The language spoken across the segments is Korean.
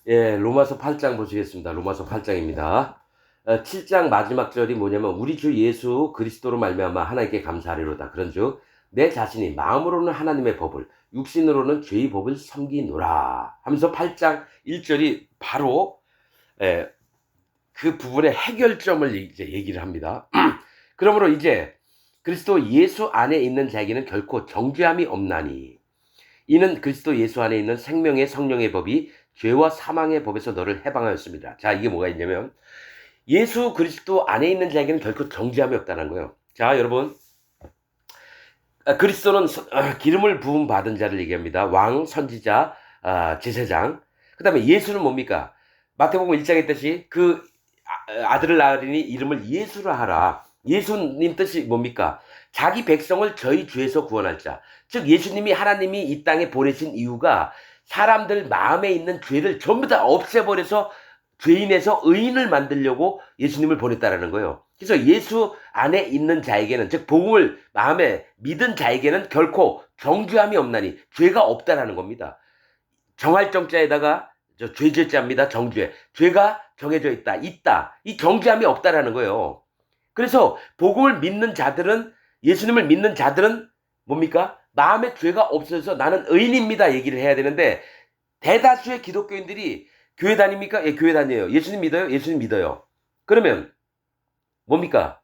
예, 로마서 8장 보시겠습니다. 로마서 8장입니다. 7장 마지막 절이 뭐냐면 우리 주 예수 그리스도로 말미암아 하나님께 감사하리로다. 그런즉 내 자신이 마음으로는 하나님의 법을 육신으로는 죄의 법을 섬기노라 하면서 8장 1절이 바로 예, 그 부분의 해결점을 이제 얘기를 합니다. 그러므로 이제 그리스도 예수 안에 있는 자에게는 결코 정죄함이 없나니 이는 그리스도 예수 안에 있는 생명의 성령의 법이 죄와 사망의 법에서 너를 해방하였습니다. 자, 이게 뭐가 있냐면 예수 그리스도 안에 있는 자에게는 결코 정죄함이 없다는 거예요. 자, 여러분, 그리스도는 기름을 부음 받은 자를 얘기합니다. 왕, 선지자, 제사장. 그 다음에 예수는 뭡니까? 마태복음 1장에 있듯이 그 아들을 낳으리니 이름을 예수라 하라. 예수님 뜻이 뭡니까? 자기 백성을 저희 죄에서 구원할 자. 즉 예수님이 하나님이 이 땅에 보내신 이유가 사람들 마음에 있는 죄를 전부 다 없애버려서 죄인에서 의인을 만들려고 예수님을 보냈다라는 거예요. 그래서 예수 안에 있는 자에게는, 즉 복음을 마음에 믿은 자에게는 결코 정죄함이 없나니, 죄가 없다라는 겁니다. 정할 정자에다가 죄죄자입니다. 정죄. 죄가 정해져 있다. 이 정죄함이 없다라는 거예요. 그래서 복음을 믿는 자들은, 예수님을 믿는 자들은 뭡니까? 마음에 죄가 없어서 나는 의인입니다 얘기를 해야 되는데, 대다수의 기독교인들이 교회 다닙니까? 예, 교회 다녀요. 예수님 믿어요? 예수님 믿어요. 그러면 뭡니까?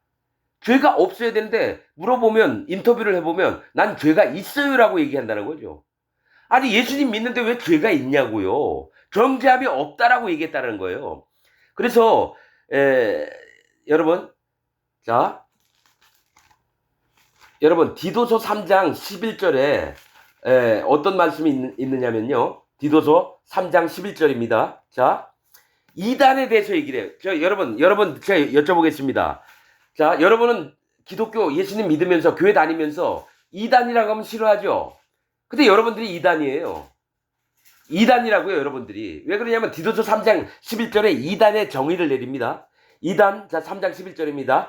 죄가 없어야 되는데 물어보면, 인터뷰를 해보면 난 죄가 있어요라고 얘기한다는 거죠. 아니, 예수님 믿는데 왜 죄가 있냐고요. 정죄함이 없다라고 얘기했다는 거예요. 그래서 여러분, 자, 여러분 디도서 3장 11절에 어떤 말씀이 있느냐면요. 디도서 3장 11절입니다. 자, 이단에 대해서 얘기를 해요. 여러분 제가 여쭤보겠습니다. 자, 여러분은 기독교 예수님 믿으면서 교회 다니면서 이단이라고 하면 싫어하죠? 근데 여러분들이 이단이에요. 이단이라고요, 여러분들이. 왜 그러냐면 디도서 3장 11절에 이단의 정의를 내립니다. 이단, 자, 3장 11절입니다.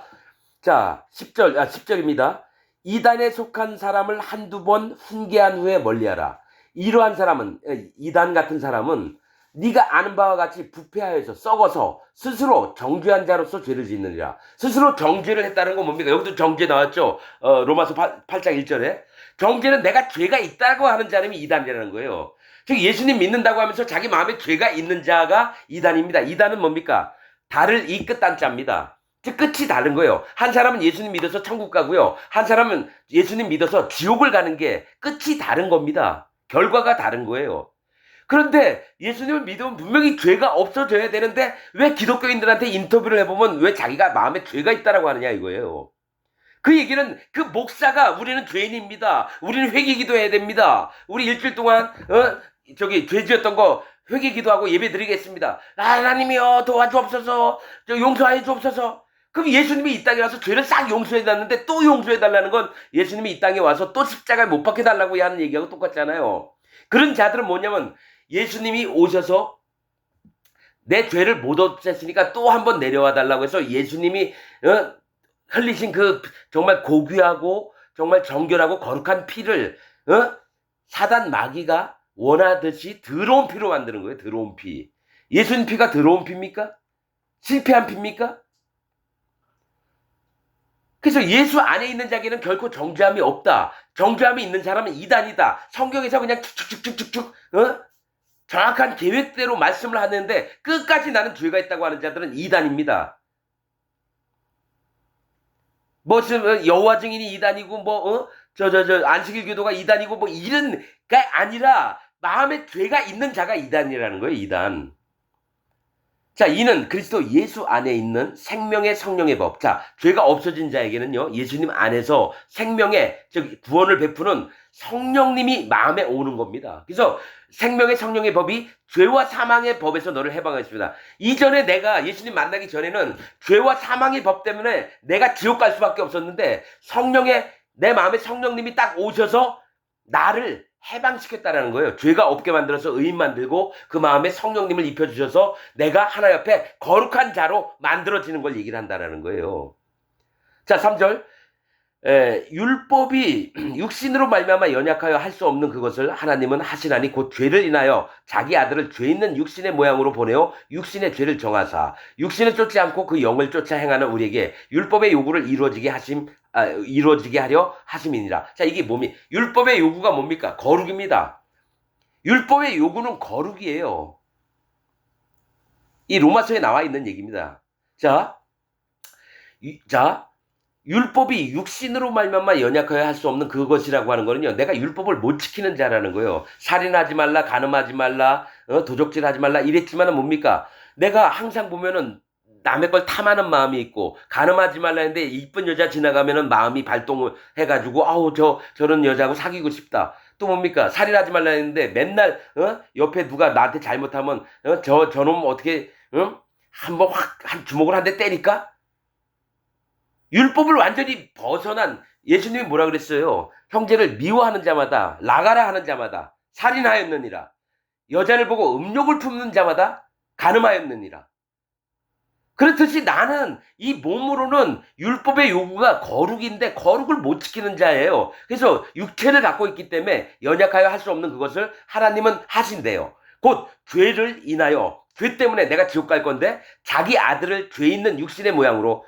자, 10절입니다. 이단에 속한 사람을 한두 번 훈계한 후에 멀리하라. 이러한 사람은, 이단 같은 사람은 네가 아는 바와 같이 부패하여서 썩어서 스스로 정죄한 자로서 죄를 짓느니라. 스스로 정죄를 했다는 건 뭡니까? 여기도 정죄 나왔죠. 로마서 8장 1절에. 정죄는 내가 죄가 있다고 하는 사람이 이단이라는 거예요. 즉 예수님 믿는다고 하면서 자기 마음에 죄가 있는 자가 이단입니다. 이단은 뭡니까? 달을 이 끝 단자입니다. 즉 끝이 다른 거예요. 한 사람은 예수님 믿어서 천국 가고요. 한 사람은 예수님 믿어서 지옥을 가는 게 끝이 다른 겁니다. 결과가 다른 거예요. 그런데 예수님을 믿으면 분명히 죄가 없어져야 되는데 왜 기독교인들한테 인터뷰를 해보면 왜 자기가 마음에 죄가 있다라고 하느냐 이거예요. 그 얘기는 그 목사가 우리는 죄인입니다. 우리는 회개기도 해야 됩니다. 우리 일주일 동안 죄 지었던 거 회개기도하고 예배 드리겠습니다. 하나님이여 도와주옵소서, 용서해 주옵소서. 그럼 예수님이 이 땅에 와서 죄를 싹 용서해 달라는데 또 용서해 달라는 건 예수님이 이 땅에 와서 또 십자가에 못 박혀 달라고 하는 얘기하고 똑같잖아요. 그런 자들은 뭐냐면 예수님이 오셔서 내 죄를 못 없앴으니까 또 한 번 내려와 달라고 해서 예수님이 흘리신 그 정말 고귀하고 정말 정결하고 거룩한 피를 사단 마귀가 원하듯이 더러운 피로 만드는 거예요. 더러운 피. 예수님 피가 더러운 피입니까? 실패한 피입니까? 그래서 예수 안에 있는 자에게는 결코 정죄함이 없다. 정죄함이 있는 사람은 이단이다. 성경에서 그냥 축축축축축 정확한 계획대로 말씀을 하는데 끝까지 나는 죄가 있다고 하는 자들은 이단입니다. 여호와 증인이 이단이고 안식일 교도가 이단이고 이런 게 아니라 마음에 죄가 있는 자가 이단이라는 거예요. 이단. 자, 이는 그리스도 예수 안에 있는 생명의 성령의 법. 자, 죄가 없어진 자에게는요, 예수님 안에서 생명의, 즉 구원을 베푸는 성령님이 마음에 오는 겁니다. 그래서 생명의 성령의 법이 죄와 사망의 법에서 너를 해방했습니다. 이전에 내가 예수님 만나기 전에는 죄와 사망의 법 때문에 내가 지옥 갈 수밖에 없었는데 내 마음에 성령님이 딱 오셔서 나를 해방시켰다라는 거예요. 죄가 없게 만들어서 의인 만들고 그 마음에 성령님을 입혀주셔서 내가 하나님 앞에 거룩한 자로 만들어지는 걸 얘기를 한다라는 거예요. 자, 3절. 율법이 육신으로 말미암아 연약하여 할 수 없는 그것을 하나님은 하시나니 곧 죄를 인하여 자기 아들을 죄 있는 육신의 모양으로 보내어 육신의 죄를 정하사 육신을 쫓지 않고 그 영을 쫓아 행하는 우리에게 율법의 요구를 이루어지게 하려 하심이니라. 자, 이게 율법의 요구가 뭡니까? 거룩입니다. 율법의 요구는 거룩이에요. 이 로마서에 나와 있는 얘기입니다. 자, 율법이 육신으로 말미암아 연약하여 할 수 없는 그것이라고 하는 거는요. 내가 율법을 못 지키는 자라는 거예요. 살인하지 말라, 간음하지 말라, 도적질하지 말라 이랬지만은 뭡니까? 내가 항상 보면은 남의 걸 탐하는 마음이 있고 간음하지 말라 했는데 이쁜 여자 지나가면은 마음이 발동을 해가지고 아우 저런 여자하고 사귀고 싶다. 또 뭡니까? 살인하지 말라 했는데 맨날 옆에 누가 나한테 잘못하면 저놈 어떻게 한번 한 주먹을 한 대 때릴까? 율법을 완전히 벗어난 예수님이 뭐라 그랬어요? 형제를 미워하는 자마다 나가라 하는 자마다 살인하였느니라. 여자를 보고 음욕을 품는 자마다 간음하였느니라. 그렇듯이 나는 이 몸으로는 율법의 요구가 거룩인데 거룩을 못 지키는 자예요. 그래서 육체를 갖고 있기 때문에 연약하여 할 수 없는 그것을 하나님은 하신대요. 곧 죄를 인하여 죄 때문에 내가 지옥 갈 건데 자기 아들을 죄 있는 육신의 모양으로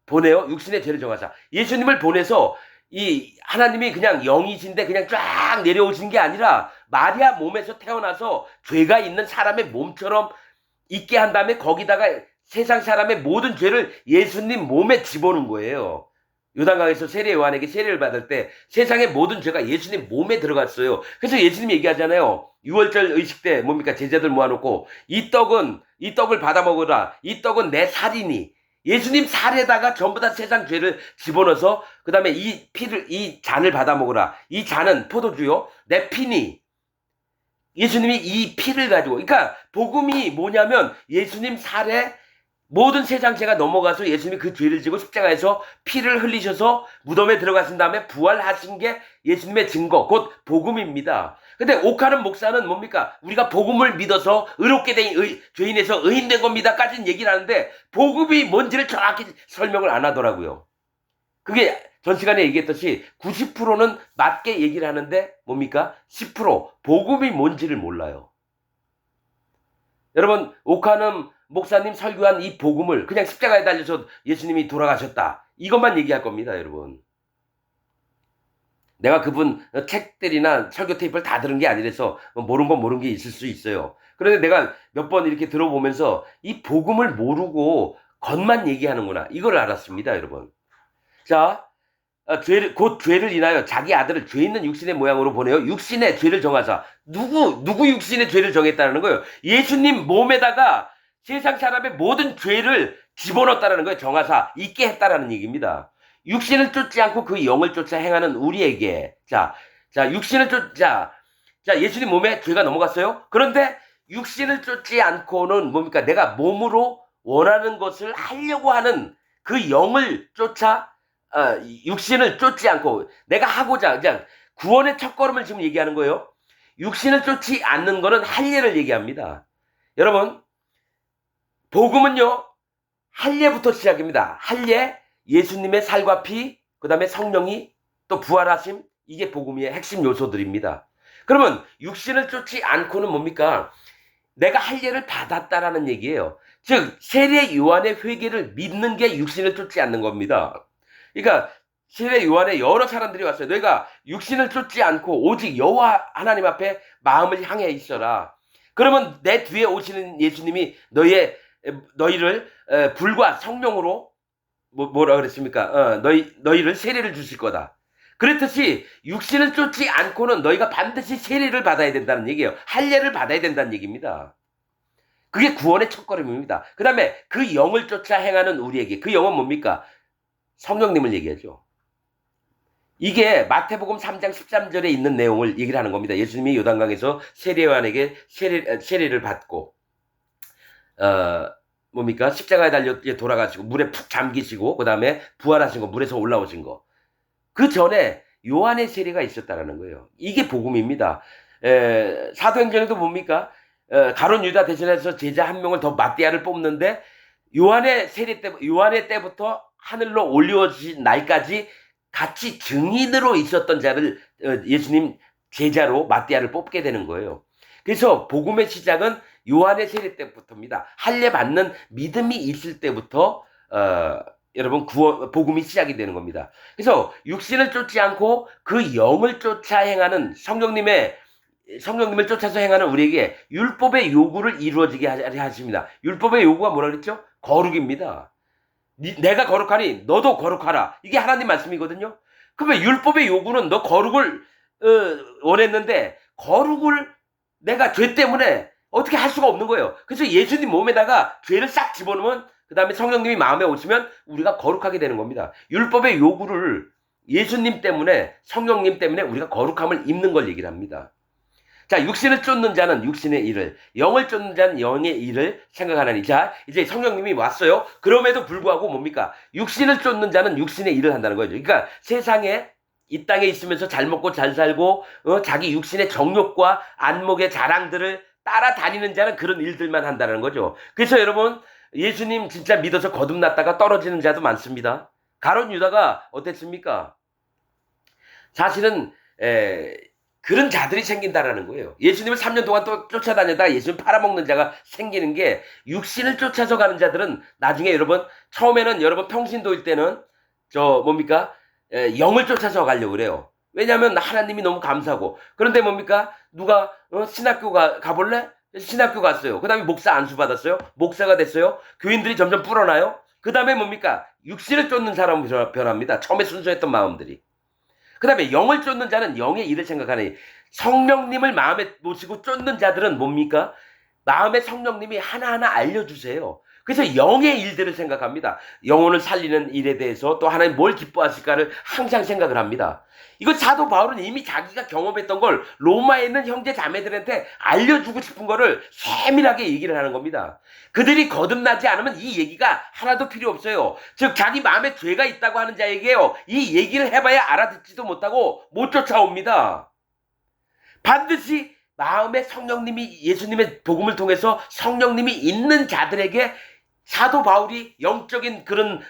보내요. 육신의 죄를 정하사. 예수님을 보내서 이 하나님이 그냥 영이신데 그냥 쫙 내려오신 게 아니라 마리아 몸에서 태어나서 죄가 있는 사람의 몸처럼 있게 한 다음에 거기다가 세상 사람의 모든 죄를 예수님 몸에 집어넣은 거예요. 요단강에서 세례 요한에게 세례를 받을 때 세상의 모든 죄가 예수님 몸에 들어갔어요. 그래서 예수님이 얘기하잖아요. 6월절 의식 때 뭡니까? 제자들 모아놓고 이 떡을 받아 먹으라. 이 떡은 내 살이니. 예수님 살에다가 전부 다 세상 죄를 집어넣어서 그 다음에 이 잔을 받아 먹으라. 이 잔은 포도주요. 내 피니. 예수님이 이 피를 가지고, 그러니까 복음이 뭐냐면 예수님 살에 모든 세상 죄가 넘어가서 예수님이 그 죄를 지고 십자가에서 피를 흘리셔서 무덤에 들어가신 다음에 부활하신 게 예수님의 증거, 곧 복음입니다. 근데 옥하는 목사는 뭡니까? 우리가 복음을 믿어서 의롭게 된 죄인에서 의인된 겁니다까지는 얘기를 하는데 복음이 뭔지를 정확히 설명을 안 하더라고요. 그게 전 시간에 얘기했듯이 90%는 맞게 얘기를 하는데 뭡니까? 10% 복음이 뭔지를 몰라요. 여러분, 옥하는 목사님 설교한 이 복음을 그냥 십자가에 달려서 예수님이 돌아가셨다. 이것만 얘기할 겁니다, 여러분. 내가 그분 책들이나 설교 테이프를 다 들은 게 아니라서 모르는 게 있을 수 있어요. 그런데 내가 몇 번 이렇게 들어보면서 이 복음을 모르고 겉만 얘기하는구나. 이걸 알았습니다, 여러분. 자, 곧 죄를 인하여 자기 아들을 죄 있는 육신의 모양으로 보내어 육신의 죄를 정하사. 누구 육신의 죄를 정했다는 거예요? 예수님 몸에다가 세상 사람의 모든 죄를 집어넣었다는 거예요. 정하사 있게 했다라는 얘기입니다. 육신을 쫓지 않고 그 영을 쫓아 행하는 우리에게 자 육신을 쫓자. 자, 예수님 몸에 죄가 넘어갔어요. 그런데 육신을 쫓지 않고는 뭡니까? 내가 몸으로 원하는 것을 하려고 하는 그 영을 쫓아 육신을 쫓지 않고 내가 하고자 그냥 구원의 첫걸음을 지금 얘기하는 거예요. 육신을 쫓지 않는 거는 할례를 얘기합니다. 여러분, 복음은요 할례부터 시작입니다. 할례, 예수님의 살과 피, 그 다음에 성령이 또 부활하심, 이게 복음의 핵심 요소들입니다. 그러면 육신을 쫓지 않고는 뭡니까? 내가 할례를 받았다라는 얘기예요. 즉 세례 요한의 회개를 믿는 게 육신을 쫓지 않는 겁니다. 그러니까 세례 요한에 여러 사람들이 왔어요. 너희가 육신을 쫓지 않고 오직 여호와 하나님 앞에 마음을 향해 있어라. 그러면 내 뒤에 오시는 예수님이 너희를 불과 성령으로 뭐라 그랬습니까? 너희를 세례를 주실 거다. 그렇듯이 육신을 쫓지 않고는 너희가 반드시 세례를 받아야 된다는 얘기예요. 할례를 받아야 된다는 얘기입니다. 그게 구원의 첫걸음입니다. 그 다음에 그 영을 쫓아 행하는 우리에게, 그 영은 뭡니까? 성령님을 얘기하죠. 이게 마태복음 3장 13절에 있는 내용을 얘기를 하는 겁니다. 예수님이 요단강에서 세례 요한에게 세례를 받고 뭡니까? 십자가에 달려 돌아가시고 물에 푹 잠기시고 그 다음에 부활하신 거, 물에서 올라오신 거. 그 전에 요한의 세례가 있었다라는 거예요. 이게 복음입니다. 사도행전에도 뭡니까? 가룟 유다 대신해서 제자 한 명을 더 마띠아를 뽑는데 요한의 때부터 하늘로 올려진 날까지 같이 증인으로 있었던 자를 예수님 제자로 마띠아를 뽑게 되는 거예요. 그래서 복음의 시작은 요한의 세례 때부터입니다. 할례 받는 믿음이 있을 때부터 여러분 복음이 시작이 되는 겁니다. 그래서 육신을 쫓지 않고 그 영을 쫓아 행하는 성령님을 쫓아서 행하는 우리에게 율법의 요구를 이루어지게 하십니다. 율법의 요구가 뭐라 그랬죠? 거룩입니다. 내가 거룩하니 너도 거룩하라. 이게 하나님 말씀이거든요. 그러면 율법의 요구는 너 거룩을 원했는데 거룩을 내가 죄 때문에 어떻게 할 수가 없는 거예요. 그래서 예수님 몸에다가 죄를 싹 집어넣으면 그 다음에 성령님이 마음에 오시면 우리가 거룩하게 되는 겁니다. 율법의 요구를 예수님 때문에 성령님 때문에 우리가 거룩함을 입는 걸 얘기를 합니다. 자, 육신을 쫓는 자는 육신의 일을, 영을 쫓는 자는 영의 일을 생각하나니. 자, 이제 성령님이 왔어요. 그럼에도 불구하고 뭡니까? 육신을 쫓는 자는 육신의 일을 한다는 거죠. 그러니까 세상에 이 땅에 있으면서 잘 먹고 잘 살고 자기 육신의 정욕과 안목의 자랑들을 따라다니는 자는 그런 일들만 한다는 거죠. 그래서 여러분 예수님 진짜 믿어서 거듭났다가 떨어지는 자도 많습니다. 가룟 유다가 어땠습니까? 사실은 그런 자들이 생긴다라는 거예요. 예수님을 3년 동안 또 쫓아다니다가 예수님 팔아먹는 자가 생기는 게 육신을 쫓아서 가는 자들은 나중에 여러분 처음에는 여러분 평신도일 때는 뭡니까? 영을 쫓아서 가려고 그래요. 왜냐하면 하나님이 너무 감사하고. 그런데 뭡니까? 누가 신학교 가볼래? 신학교 갔어요. 그 다음에 목사 안수 받았어요. 목사가 됐어요. 교인들이 점점 불어나요. 그 다음에 뭡니까? 육신을 쫓는 사람으로 변합니다. 처음에 순수했던 마음들이. 그 다음에 영을 쫓는 자는 영의 일을 생각하니 성령님을 마음에 모시고 쫓는 자들은 뭡니까? 마음에 성령님이 하나하나 알려주세요. 그래서 영의 일들을 생각합니다. 영혼을 살리는 일에 대해서 또 하나님 뭘 기뻐하실까를 항상 생각을 합니다. 이거 사도 바울은 이미 자기가 경험했던 걸 로마에 있는 형제 자매들한테 알려주고 싶은 거를 세밀하게 얘기를 하는 겁니다. 그들이 거듭나지 않으면 이 얘기가 하나도 필요 없어요. 즉 자기 마음에 죄가 있다고 하는 자에게요. 이 얘기를 해봐야 알아듣지도 못하고 못 쫓아옵니다. 반드시 마음에 성령님이 예수님의 복음을 통해서 성령님이 있는 자들에게 사도 바울이 영적인 그런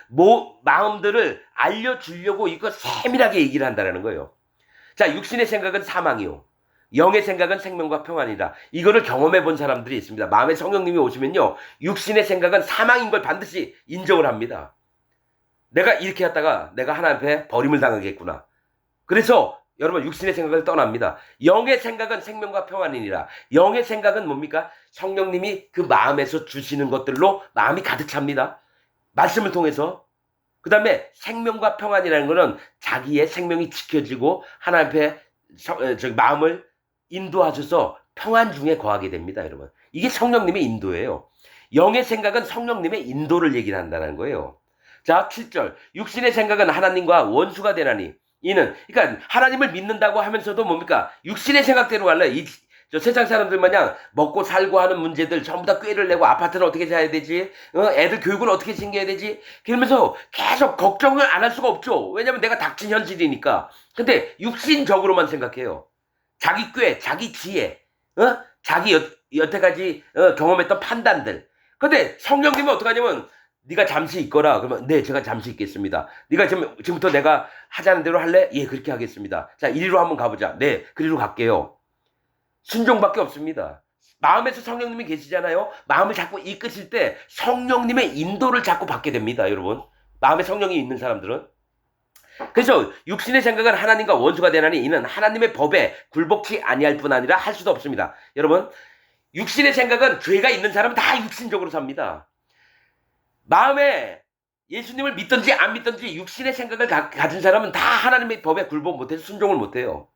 마음들을 알려주려고 이거 세밀하게 얘기를 한다는 거예요. 자, 육신의 생각은 사망이요. 영의 생각은 생명과 평안이다. 이거를 경험해 본 사람들이 있습니다. 마음에 성령님이 오시면요. 육신의 생각은 사망인 걸 반드시 인정을 합니다. 내가 이렇게 했다가 내가 하나님 앞에 버림을 당하겠구나. 그래서 여러분 육신의 생각을 떠납니다. 영의 생각은 생명과 평안이니라. 영의 생각은 뭡니까? 성령님이 그 마음에서 주시는 것들로 마음이 가득 찹니다. 말씀을 통해서. 그 다음에 생명과 평안이라는 것은 자기의 생명이 지켜지고 하나님 앞에 마음을 인도하셔서 평안 중에 거하게 됩니다. 여러분. 이게 성령님의 인도예요. 영의 생각은 성령님의 인도를 얘기를 한다는 거예요. 자, 7절. 육신의 생각은 하나님과 원수가 되나니. 이는 그러니까 하나님을 믿는다고 하면서도 뭡니까? 육신의 생각대로 갈래. 저 세상 사람들 마냥 먹고 살고 하는 문제들 전부 다 꾀를 내고 아파트는 어떻게 사야 되지? 애들 교육은 어떻게 챙겨야 되지? 그러면서 계속 걱정을 안 할 수가 없죠. 왜냐면 내가 닥친 현실이니까. 근데 육신적으로만 생각해요. 자기 꾀, 자기 지혜, 자기 여태까지 경험했던 판단들. 근데 성령님은 어떡하냐면 네가 잠시 있거라. 그러면 네, 제가 잠시 있겠습니다. 네가 지금부터 내가 하자는 대로 할래? 예, 그렇게 하겠습니다. 자, 이리로 한번 가보자. 네, 그리로 갈게요. 순종밖에 없습니다. 마음에서 성령님이 계시잖아요. 마음을 자꾸 이끄실 때 성령님의 인도를 자꾸 받게 됩니다. 여러분. 마음에 성령이 있는 사람들은. 그래서 육신의 생각은 하나님과 원수가 되나니 이는 하나님의 법에 굴복치 아니할 뿐 아니라 할 수도 없습니다. 여러분, 육신의 생각은 죄가 있는 사람은 다 육신적으로 삽니다. 마음에 예수님을 믿든지 안 믿든지 육신의 생각을 가진 사람은 다 하나님의 법에 굴복 못해서 순종을 못해요.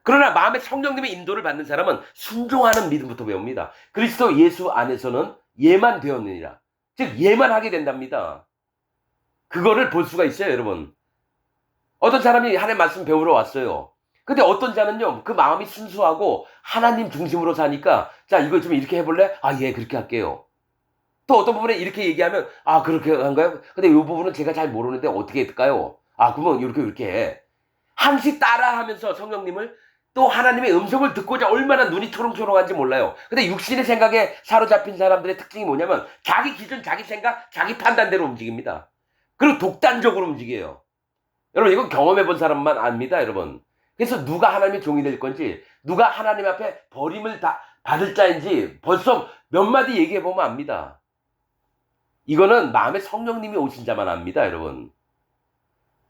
그러나 마음에 성령님의 인도를 받는 사람은 순종하는 믿음부터 배웁니다. 그리스도 예수 안에서는 예만 되었느니라. 즉 예만 하게 된답니다. 그거를 볼 수가 있어요. 여러분. 어떤 사람이 하나님 말씀 배우러 왔어요. 근데 어떤 자는요. 그 마음이 순수하고 하나님 중심으로 사니까 자 이거 좀 이렇게 해볼래? 아 예 그렇게 할게요. 또 어떤 부분에 이렇게 얘기하면 아 그렇게 한가요? 근데 이 부분은 제가 잘 모르는데 어떻게 할까요? 아 그러면 이렇게 해. 항시 따라하면서 성령님을 또 하나님의 음성을 듣고자 얼마나 눈이 초롱초롱한지 몰라요. 근데 육신의 생각에 사로잡힌 사람들의 특징이 뭐냐면 자기 기준, 자기 생각, 자기 판단대로 움직입니다. 그리고 독단적으로 움직여요. 여러분 이건 경험해 본 사람만 압니다, 여러분. 그래서 누가 하나님의 종이 될 건지, 누가 하나님 앞에 버림을 다 받을 자인지 벌써 몇 마디 얘기해 보면 압니다. 이거는 마음에 성령님이 오신 자만 압니다, 여러분.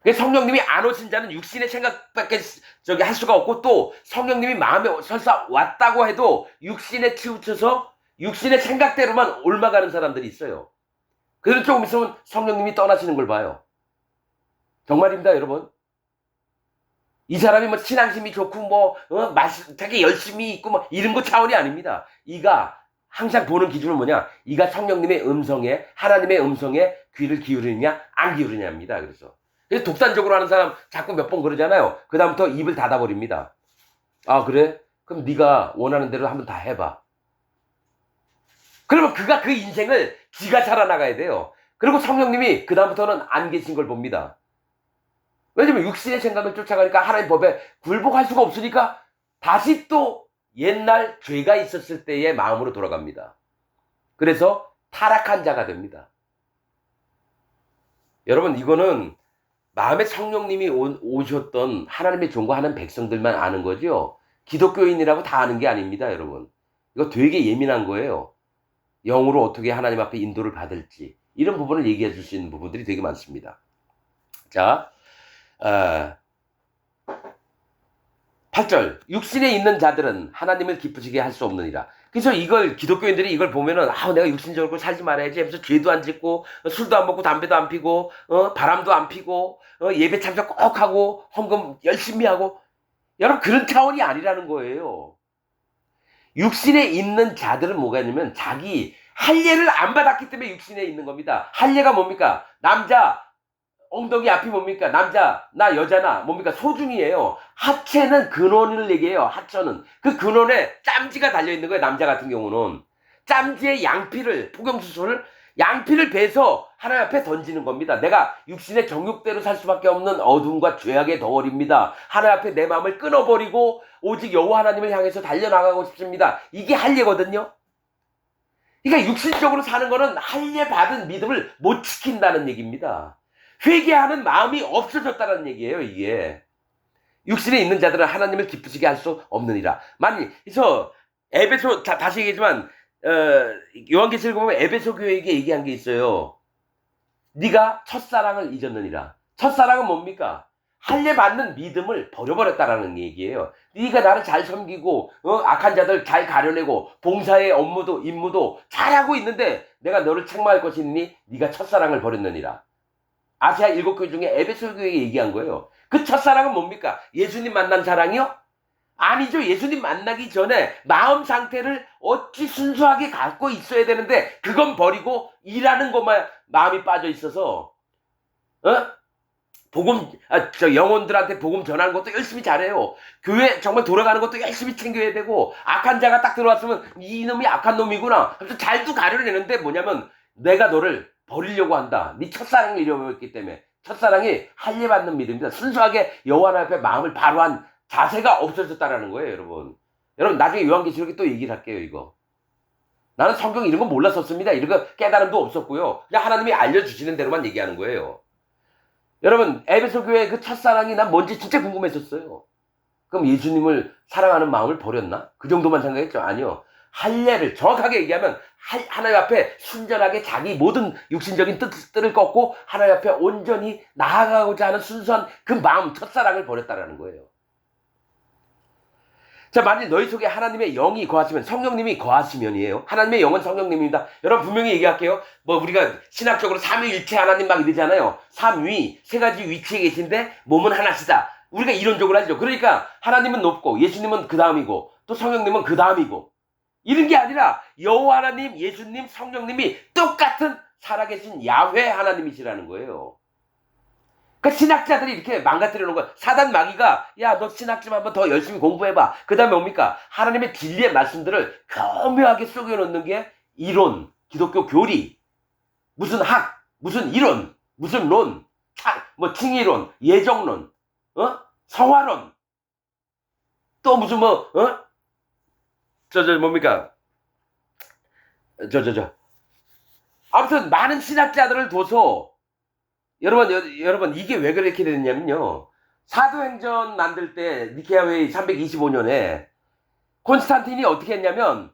성령님이 안 오신 자는 육신의 생각밖에 할 수가 없고, 또 성령님이 마음에 설사 왔다고 해도 육신에 치우쳐서 육신의 생각대로만 옮아가는 사람들이 있어요. 그래서 조금 있으면 성령님이 떠나시는 걸 봐요. 정말입니다, 여러분. 이 사람이 뭐 신앙심이 좋고 되게 열심히 있고 뭐 이런 거 차원이 아닙니다. 이가 항상 보는 기준은 뭐냐? 이가 성령님의 음성에, 하나님의 음성에 귀를 기울이느냐 안 기울이느냐입니다. 그래서 독단적으로 하는 사람 자꾸 몇 번 그러잖아요. 그 다음부터 입을 닫아버립니다. 아 그래? 그럼 네가 원하는 대로 한번 다 해봐. 그러면 그가 그 인생을 지가 살아나가야 돼요. 그리고 성령님이 그 다음부터는 안 계신 걸 봅니다. 왜냐면 육신의 생각을 쫓아가니까 하나님 법에 굴복할 수가 없으니까 다시 또 옛날 죄가 있었을 때의 마음으로 돌아갑니다. 그래서 타락한 자가 됩니다. 여러분 이거는 마음에 성령님이 오셨던 하나님의 종과하는 백성들만 아는 거죠. 기독교인이라고 다 아는 게 아닙니다, 여러분. 이거 되게 예민한 거예요. 영으로 어떻게 하나님 앞에 인도를 받을지 이런 부분을 얘기해 줄 수 있는 부분들이 되게 많습니다. 자, 8절 육신에 있는 자들은 하나님을 기쁘시게 할 수 없느니라. 그래서 이걸 기독교인들이 이걸 보면은 내가 육신적으로 살지 말아야지 하면서 죄도 안 짓고 술도 안 먹고 담배도 안 피고 바람도 안 피고 예배 참석 꼭 하고 헌금 열심히 하고 여러분 그런 차원이 아니라는 거예요. 육신에 있는 자들은 뭐가 있냐면 자기 할례를 안 받았기 때문에 육신에 있는 겁니다. 할례가 뭡니까? 남자 엉덩이 앞이 뭡니까? 남자, 나 여자나 뭡니까? 소중이에요. 하체는 근원을 얘기해요. 하체는. 그 근원에 짬지가 달려있는 거예요. 남자 같은 경우는. 짬지의 양피를, 포경수술, 양피를 베서 하나님 앞에 던지는 겁니다. 내가 육신의 정욕대로 살 수밖에 없는 어둠과 죄악의 덩어리입니다. 하나님 앞에 내 마음을 끊어버리고 오직 여호와 하나님을 향해서 달려나가고 싶습니다. 이게 할례거든요. 그러니까 육신적으로 사는 거는 할례 받은 믿음을 못 지킨다는 얘기입니다. 회개하는 마음이 없어졌다는 얘기예요, 이게. 육신에 있는 자들은 하나님을 기쁘시게 할 수 없느니라. 그래서 에베소, 다시 얘기하지만, 요한계시록 보면 에베소 교회에게 얘기한 게 있어요. 네가 첫사랑을 잊었느니라. 첫사랑은 뭡니까? 할례 받는 믿음을 버려버렸다라는 얘기예요. 네가 나를 잘 섬기고 악한 자들 잘 가려내고 봉사의 업무도 임무도 잘하고 있는데 내가 너를 책망할 것이 있니? 네가 첫사랑을 버렸느니라. 아시아 7교회 중에 에베소 교회에 얘기한 거예요. 그 첫사랑은 뭡니까? 예수님 만난 사랑이요? 아니죠. 예수님 만나기 전에 마음 상태를 어찌 순수하게 갖고 있어야 되는데 그건 버리고 일하는 것만 마음이 빠져 있어서 영혼들한테 복음 전하는 것도 열심히 잘해요. 교회 정말 돌아가는 것도 열심히 챙겨야 되고 악한 자가 딱 들어왔으면 이놈이 악한 놈이구나. 그래서 잘도 가려내는데 뭐냐면 내가 너를 버리려고 한다. 네 첫사랑을 잃어버렸기 때문에. 첫사랑이 할례 받는 믿음입니다. 순수하게 여호와 하나님 앞에 마음을 바로 한 자세가 없어졌다라는 거예요, 여러분. 여러분 나중에 요한계시록에 또 얘기를 할게요, 이거. 나는 성경 이런 거 몰랐었습니다. 이런 거 깨달음도 없었고요. 그냥 하나님이 알려주시는 대로만 얘기하는 거예요. 여러분 에베소 교회 그 첫사랑이 난 뭔지 진짜 궁금했었어요. 그럼 예수님을 사랑하는 마음을 버렸나? 그 정도만 생각했죠? 아니요. 할례를 정확하게 얘기하면 하나님 앞에 순전하게 자기 모든 육신적인 뜻을 꺾고 하나님 앞에 온전히 나아가고자 하는 순수한 그 마음, 첫사랑을 버렸다라는 거예요. 자, 만일 너희 속에 하나님의 영이 거하시면, 성령님이 거하시면이에요. 하나님의 영은 성령님입니다. 여러분 분명히 얘기할게요. 우리가 신학적으로 삼위일체 하나님 막 이러잖아요. 삼위, 세 가지 위치에 계신데 몸은 하나시다. 우리가 이론적으로 하죠. 그러니까 하나님은 높고 예수님은 그 다음이고 또 성령님은 그 다음이고 이런 게 아니라 여호와 하나님, 예수님, 성령님이 똑같은 살아계신 야훼 하나님이시라는 거예요. 그러니까 신학자들이 이렇게 망가뜨려 놓은 거야. 사단 마귀가 야, 너 신학 좀 한번 더 열심히 공부해봐. 그 다음에 뭡니까? 하나님의 진리의 말씀들을 교묘하게 속여놓는 게 이론, 기독교 교리, 무슨 학, 무슨 이론, 무슨 론, 칭의론, 예정론, 성화론, 또 무슨 뭡니까? 아무튼 많은 신학자들을 둬서 여러분 이게 왜 그렇게 됐냐면요. 사도행전 만들 때 니케아 회의 325년에 콘스탄틴이 어떻게 했냐면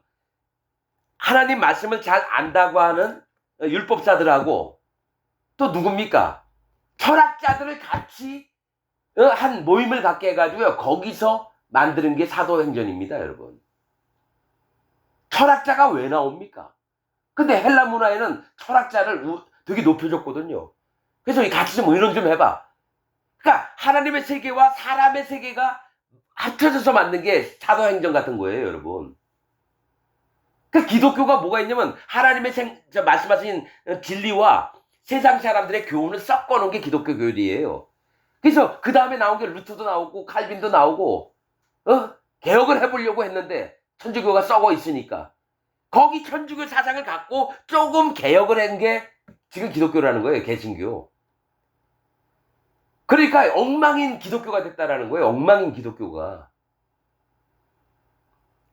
하나님 말씀을 잘 안다고 하는 율법사들하고 또 누굽니까? 철학자들을 같이 한 모임을 갖게 해가지고요. 거기서 만드는 게 사도행전입니다, 여러분. 철학자가 왜 나옵니까? 근데 헬라 문화에는 철학자를 되게 높여줬거든요. 그래서 같이 좀 의논 좀 해봐. 그러니까 하나님의 세계와 사람의 세계가 합쳐져서 만든 게 사도행전 같은 거예요, 여러분. 그 기독교가 뭐가 있냐면 하나님의 말씀하신 진리와 세상 사람들의 교훈을 섞어놓은 게 기독교 교리예요. 그래서 그 다음에 나온 게 루터도 나오고 칼빈도 나오고 개혁을 해보려고 했는데 천주교가 썩어 있으니까 거기 천주교 사상을 갖고 조금 개혁을 한 게 지금 기독교라는 거예요. 개신교. 그러니까 엉망인 기독교가 됐다라는 거예요. 엉망인 기독교가.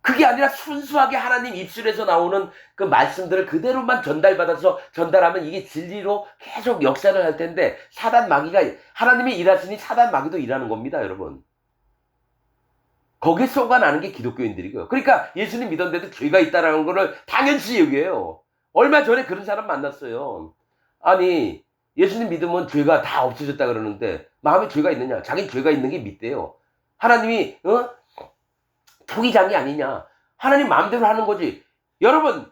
그게 아니라 순수하게 하나님 입술에서 나오는 그 말씀들을 그대로만 전달하면 이게 진리로 계속 역사를 할 텐데 사단 마귀가 하나님이 일하시니 사단 마귀도 일하는 겁니다, 여러분. 거기에 쏘가나는 게 기독교인들이고요. 그러니까 예수님 믿었는데도 죄가 있다라는 거를 당연시 여겨요. 얼마 전에 그런 사람 만났어요. 아니 예수님 믿으면 죄가 다 없어졌다 그러는데 마음에 죄가 있느냐? 자기 죄가 있는 게 믿대요. 하나님이 토기장이 아니냐? 하나님 마음대로 하는 거지. 여러분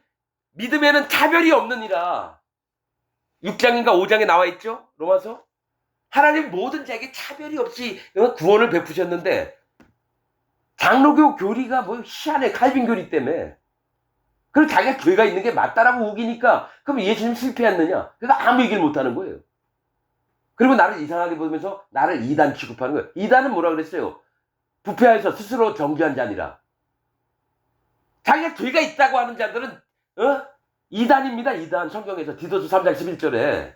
믿음에는 차별이 없느니라. 6장인가 5장에 나와 있죠? 로마서. 하나님 모든 자에게 차별이 없이 구원을 베푸셨는데 장로교 교리가 뭐 희한해. 칼빈 교리 때문에. 그럼 자기가 죄가 있는 게 맞다라고 우기니까 그럼 예수님 실패했느냐? 그러니까 아무 얘기를 못하는 거예요. 그리고 나를 이상하게 보면서 나를 이단 취급하는 거예요. 이단은 뭐라 그랬어요? 부패하여서 스스로 정죄한 자니라. 자기가 죄가 있다고 하는 자들은 이단입니다. 이단. 성경에서 디도서 3장 11절에.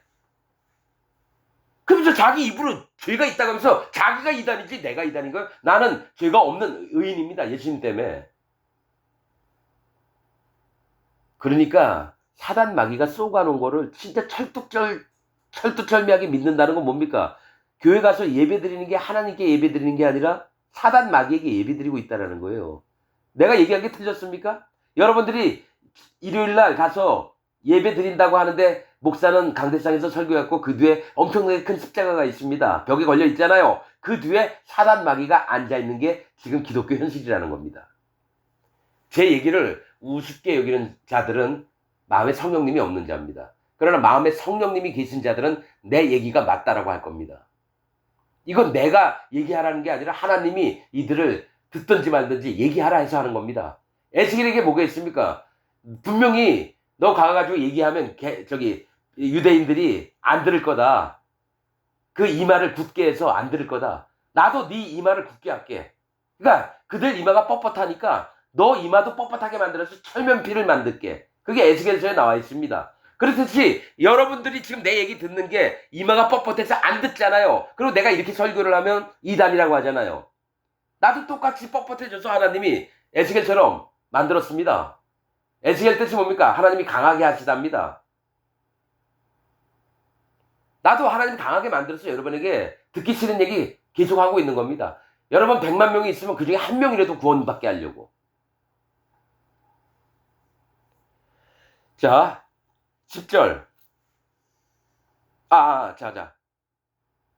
그러면서 자기 입으로 죄가 있다고 하면서 자기가 이단이지 내가 이단인 거예요. 나는 죄가 없는 의인입니다. 예수님 때문에. 그러니까 사단 마귀가 쏘가놓은 거를 진짜 철두철미하게 믿는다는 건 뭡니까? 교회 가서 예배 드리는 게 하나님께 예배 드리는 게 아니라 사단 마귀에게 예배 드리고 있다는 거예요. 내가 얘기한 게 틀렸습니까? 여러분들이 일요일날 가서 예배 드린다고 하는데 목사는 강대상에서 설교했고 그 뒤에 엄청나게 큰 십자가가 있습니다. 벽에 걸려 있잖아요. 그 뒤에 사단 마귀가 앉아있는 게 지금 기독교 현실이라는 겁니다. 제 얘기를 우습게 여기는 자들은 마음에 성령님이 없는 자입니다. 그러나 마음에 성령님이 계신 자들은 내 얘기가 맞다라고 할 겁니다. 이건 내가 얘기하라는 게 아니라 하나님이 이들을 듣든지 말든지 얘기하라 해서 하는 겁니다. 에스겔에게 뭐가 있습니까? 분명히 너 가가지고 얘기하면 유대인들이 안 들을 거다. 그 이마를 굳게 해서 안 들을 거다. 나도 네 이마를 굳게 할게. 그러니까 그들 이마가 뻣뻣하니까 너 이마도 뻣뻣하게 만들어서 철면피를 만들게. 그게 에스겔서에 나와 있습니다. 그렇듯이 여러분들이 지금 내 얘기 듣는 게 이마가 뻣뻣해서 안 듣잖아요. 그리고 내가 이렇게 설교를 하면 이단이라고 하잖아요. 나도 똑같이 뻣뻣해져서 하나님이 에스겔처럼 만들었습니다. 에스겔 뜻이 뭡니까? 하나님이 강하게 하시답니다. 나도 하나님 강하게 만들어서 여러분에게 듣기 싫은 얘기 계속하고 있는 겁니다. 여러분 100만 명이 있으면 그 중에 한 명이라도 구원받게 하려고. 자, 10절.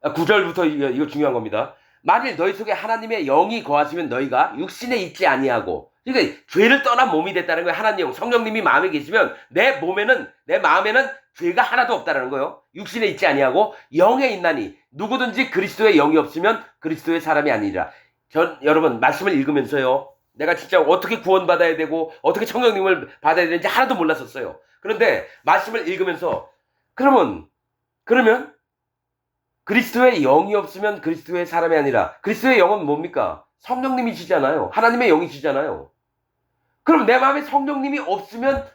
9절부터 이거 중요한 겁니다. 만일 너희 속에 하나님의 영이 거하시면 너희가 육신에 있지 아니하고, 그러니까 죄를 떠난 몸이 됐다는 거예요. 하나님, 성령님이 마음에 계시면 내 마음에는 죄가 하나도 없다는 거예요. 육신에 있지 아니하고 영에 있나니 누구든지 그리스도의 영이 없으면 그리스도의 사람이 아니라. 여러분 말씀을 읽으면서요. 내가 진짜 어떻게 구원받아야 되고 어떻게 성령님을 받아야 되는지 하나도 몰랐었어요. 그런데 말씀을 읽으면서 그러면 그리스도의 영이 없으면 그리스도의 사람이 아니라. 그리스도의 영은 뭡니까? 성령님이시잖아요. 하나님의 영이시잖아요. 그럼 내 마음에 성령님이 없으면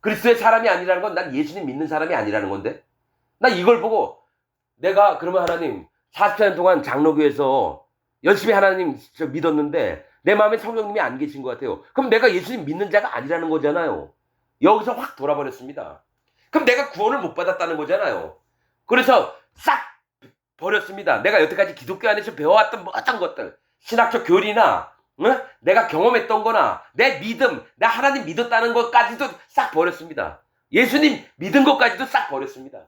그리스도의 사람이 아니라는 건 난 예수님 믿는 사람이 아니라는 건데. 나 이걸 보고 내가 그러면 하나님 40년 동안 장로교에서 열심히 하나님 믿었는데 내 마음에 성령님이 안 계신 것 같아요. 그럼 내가 예수님 믿는 자가 아니라는 거잖아요. 여기서 확 돌아버렸습니다. 그럼 내가 구원을 못 받았다는 거잖아요. 그래서 싹 버렸습니다. 내가 여태까지 기독교 안에서 배워왔던 어떤 것들, 신학적 교리나 내가 경험했던 거나 내 믿음, 내 하나님 믿었다는 것까지도 싹 버렸습니다. 예수님 믿은 것까지도 싹 버렸습니다.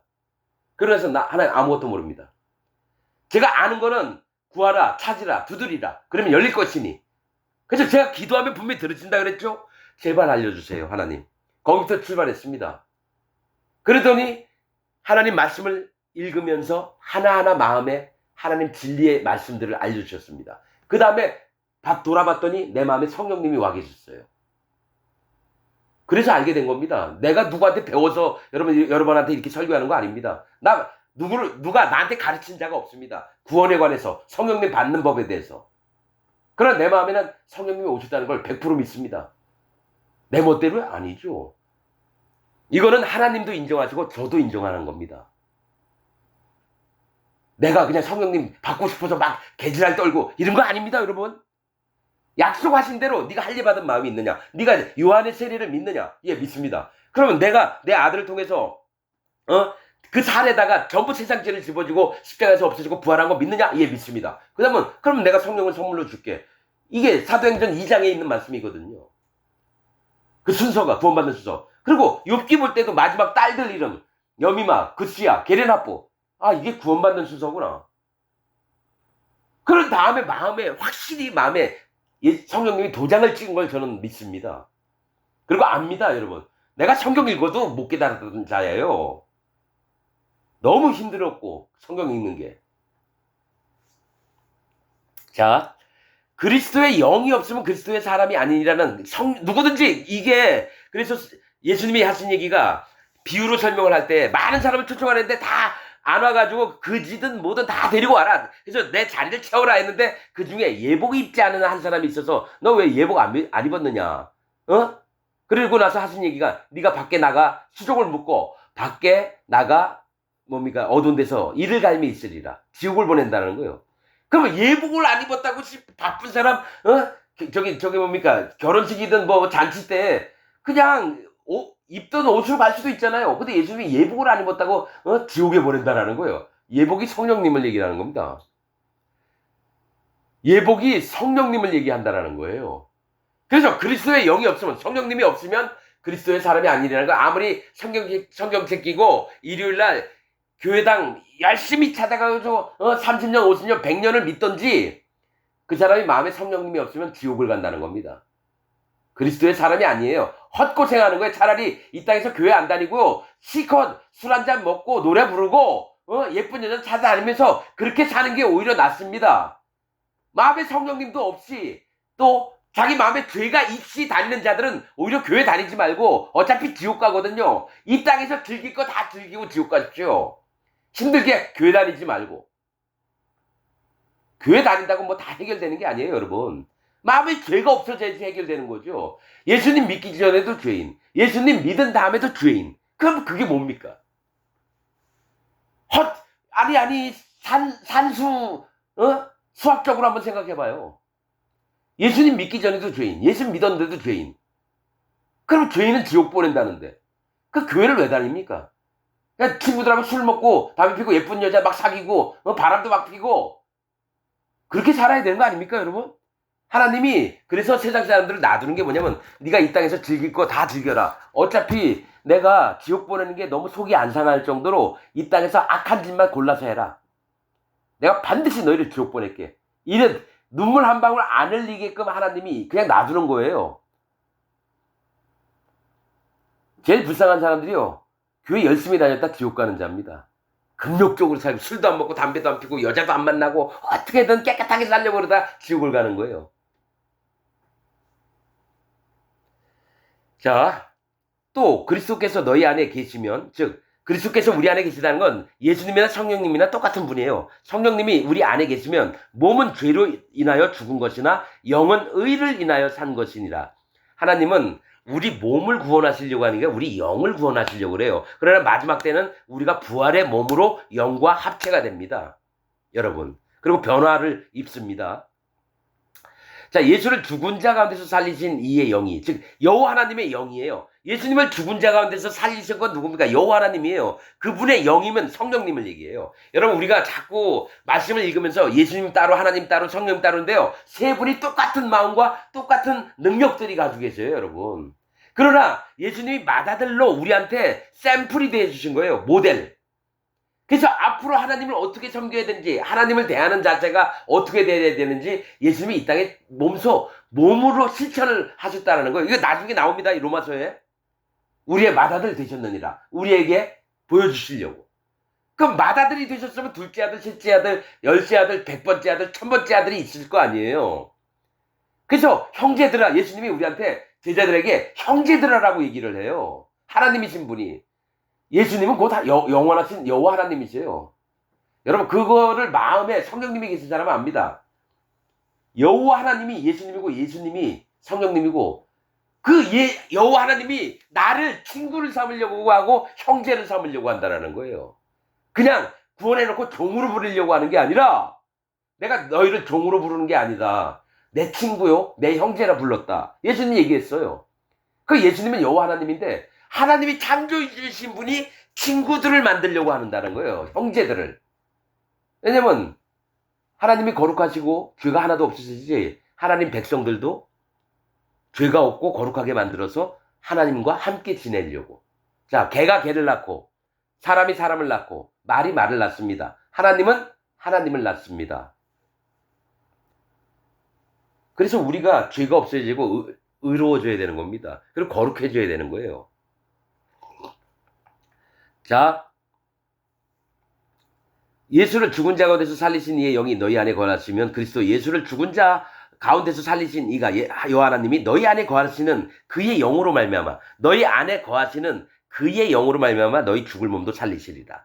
그래서 나 하나님 아무것도 모릅니다. 제가 아는 거는 구하라, 찾으라, 두드리라. 그러면 열릴 것이니. 그래서 제가 기도하면 분명히 들으신다 그랬죠? 제발 알려주세요, 하나님. 거기부터 출발했습니다. 그러더니 하나님 말씀을 읽으면서 하나하나 마음에 하나님 진리의 말씀들을 알려주셨습니다. 그 다음에 돌아봤더니 내 마음에 성령님이 와 계셨어요. 그래서 알게 된 겁니다. 내가 누구한테 배워서 여러분한테 이렇게 설교하는 거 아닙니다. 누가 나한테 가르친 자가 없습니다. 구원에 관해서, 성령님 받는 법에 대해서. 그러나 내 마음에는 성령님이 오셨다는 걸 100% 믿습니다. 내 멋대로 아니죠. 이거는 하나님도 인정하시고 저도 인정하는 겁니다. 내가 그냥 성령님 받고 싶어서 막 개지랄 떨고 이런 거 아닙니다, 여러분. 약속하신 대로 네가 할례 받은 마음이 있느냐, 네가 요한의 세례를 믿느냐, 예, 믿습니다. 그러면 내가 내 아들을 통해서 그 살에다가 전부 세상 죄를 집어주고 십자가에서 없어지고 부활한 거 믿느냐, 예, 믿습니다. 그러면 내가 성령을 선물로 줄게. 이게 사도행전 2장에 있는 말씀이거든요. 그 순서가, 구원받는 순서. 그리고 욥기 볼 때도 마지막 딸들 이름, 여미마, 그스야, 게레나포. 아, 이게 구원받는 순서구나. 그런 다음에 확실히 마음에 성령님이 도장을 찍은 걸 저는 믿습니다. 그리고 압니다, 여러분. 내가 성경 읽어도 못 깨달았던 자예요. 너무 힘들었고, 성경 읽는 게. 자, 그리스도의 영이 없으면 그리스도의 사람이 아니라는 누구든지 이게, 그래서 예수님이 하신 얘기가 비유로 설명을 할 때 많은 사람을 초청하는데 다 안 와가지고 그지든 뭐든 다 데리고 와라. 그래서 내 자리를 채워라 했는데 그 중에 예복 입지 않은 한 사람이 있어서 너 왜 예복 안 입었느냐? 그리고 나서 하신 얘기가 네가 밖에 나가 수족을 묶고 밖에 나가 뭡니까? 어두운 데서 이를 갈미 있으리라. 지옥을 보낸다는 거예요. 그러면 예복을 안 입었다고 바쁜 사람 저기 뭡니까? 결혼식이든 뭐 잔치 때 그냥 입던 옷으로 갈 수도 있잖아요. 근데 예수님이 예복을 안 입었다고 지옥에 보낸다라는 거예요. 예복이 성령님을 얘기하는 겁니다. 예복이 성령님을 얘기한다라는 거예요. 그래서 그리스도의 영이 없으면, 성령님이 없으면 그리스도의 사람이 아니라는 거. 아무리 성경책 끼고 일요일날 교회당 열심히 찾아가서 30년, 50년, 100년을 믿던지 그 사람이 마음에 성령님이 없으면 지옥을 간다는 겁니다. 그리스도의 사람이 아니에요. 헛고생하는 거예요. 차라리 이 땅에서 교회 안 다니고 실컷 술 한잔 먹고 노래 부르고 예쁜 여자 찾아다니면서 그렇게 사는 게 오히려 낫습니다. 마음에 성령님도 없이 또 자기 마음에 죄가 있이 다니는 자들은 오히려 교회 다니지 말고 어차피 지옥 가거든요. 이 땅에서 즐길 거 다 즐기고 지옥 가십시오. 힘들게 교회 다니지 말고. 교회 다닌다고 뭐 다 해결되는 게 아니에요, 여러분. 마음에 죄가 없어져야지 해결되는 거죠. 예수님 믿기 전에도 죄인, 예수님 믿은 다음에도 죄인. 그럼 그게 뭡니까? 수학적으로 한번 생각해봐요. 예수님 믿기 전에도 죄인, 예수님 믿었는데도 죄인. 그럼 죄인은 지옥 보낸다는데 그 교회를 왜 다닙니까? 그냥 친구들하고 술 먹고 담배 피고 예쁜 여자 막 사귀고 바람도 막 피고 그렇게 살아야 되는 거 아닙니까, 여러분? 하나님이 그래서 세상 사람들을 놔두는 게 뭐냐면 네가 이 땅에서 즐길 거 다 즐겨라. 어차피 내가 지옥 보내는 게 너무 속이 안 상할 정도로 이 땅에서 악한 짓만 골라서 해라. 내가 반드시 너희를 지옥 보낼게. 이런 눈물 한 방울 안 흘리게끔 하나님이 그냥 놔두는 거예요. 제일 불쌍한 사람들이요, 교회 열심히 다녔다 지옥 가는 자입니다. 금욕적으로 살고 술도 안 먹고 담배도 안 피고 여자도 안 만나고 어떻게든 깨끗하게 살려고 그러다 지옥을 가는 거예요. 자, 또 그리스도께서 너희 안에 계시면, 즉 그리스도께서 우리 안에 계시다는 건 예수님이나 성령님이나 똑같은 분이에요. 성령님이 우리 안에 계시면 몸은 죄로 인하여 죽은 것이나 영은 의를 인하여 산 것이니라. 하나님은 우리 몸을 구원하시려고 하는 게 우리 영을 구원하시려고 그래요. 그러나 마지막 때는 우리가 부활의 몸으로 영과 합체가 됩니다, 여러분. 그리고 변화를 입습니다. 자, 예수를 죽은 자 가운데서 살리신 이의 영이, 즉 여호와 하나님의 영이에요. 예수님을 죽은 자 가운데서 살리신 건 누굽니까? 여호와 하나님이에요. 그분의 영이면 성령님을 얘기해요. 여러분, 우리가 자꾸 말씀을 읽으면서 예수님 따로, 하나님 따로, 성령 따로인데요, 세 분이 똑같은 마음과 똑같은 능력들이 가지고 계세요, 여러분. 그러나 예수님이 맏아들로 우리한테 샘플이 되어주신 거예요. 모델. 그래서 앞으로 하나님을 어떻게 섬겨야 되는지, 하나님을 대하는 자세가 어떻게 돼야 되는지 예수님이 이 땅에 몸으로 실천을 하셨다는 거예요. 이거 나중에 나옵니다. 이 로마서에. 우리의 맏아들 되셨느니라. 우리에게 보여주시려고. 그럼 맏아들이 되셨으면 둘째 아들, 셋째 아들, 열째 아들, 100번째 아들, 1000번째 아들이 있을 거 아니에요. 그래서 형제들아, 예수님이 우리한테 제자들에게 형제들아라고 얘기를 해요. 하나님이신 분이. 예수님은 곧 영원하신 여호와 하나님이세요. 여러분, 그거를 마음에 성령님이 계신 사람은 압니다. 여호와 하나님이 예수님이고 예수님이 성령님이고, 여호와 하나님이 나를 친구를 삼으려고 하고 형제를 삼으려고 한다는 거예요. 그냥 구원해놓고 종으로 부르려고 하는 게 아니라, 내가 너희를 종으로 부르는 게 아니다. 내 친구요, 내 형제라 불렀다. 예수님이 얘기했어요. 그 예수님은 여호와 하나님인데, 하나님이 창조해 주신 분이 친구들을 만들려고 한다는 거예요. 형제들을. 왜냐면 하나님이 거룩하시고 죄가 하나도 없으시지, 하나님 백성들도 죄가 없고 거룩하게 만들어서 하나님과 함께 지내려고. 자, 개가 개를 낳고 사람이 사람을 낳고 말이 말을 낳습니다. 하나님은 하나님을 낳습니다. 그래서 우리가 죄가 없어지고 의로워져야 되는 겁니다. 그리고 거룩해져야 되는 거예요. 자, 예수를 죽은 자 가운데서 살리신 이의 영이 너희 안에 거하시면 그리스도 예수를 죽은 자 가운데서 살리신 이가 여호와 하나님이 너희 안에 거하시는 그의 영으로 말미암아, 너희 안에 거하시는 그의 영으로 말미암아 너희 죽을 몸도 살리시리라.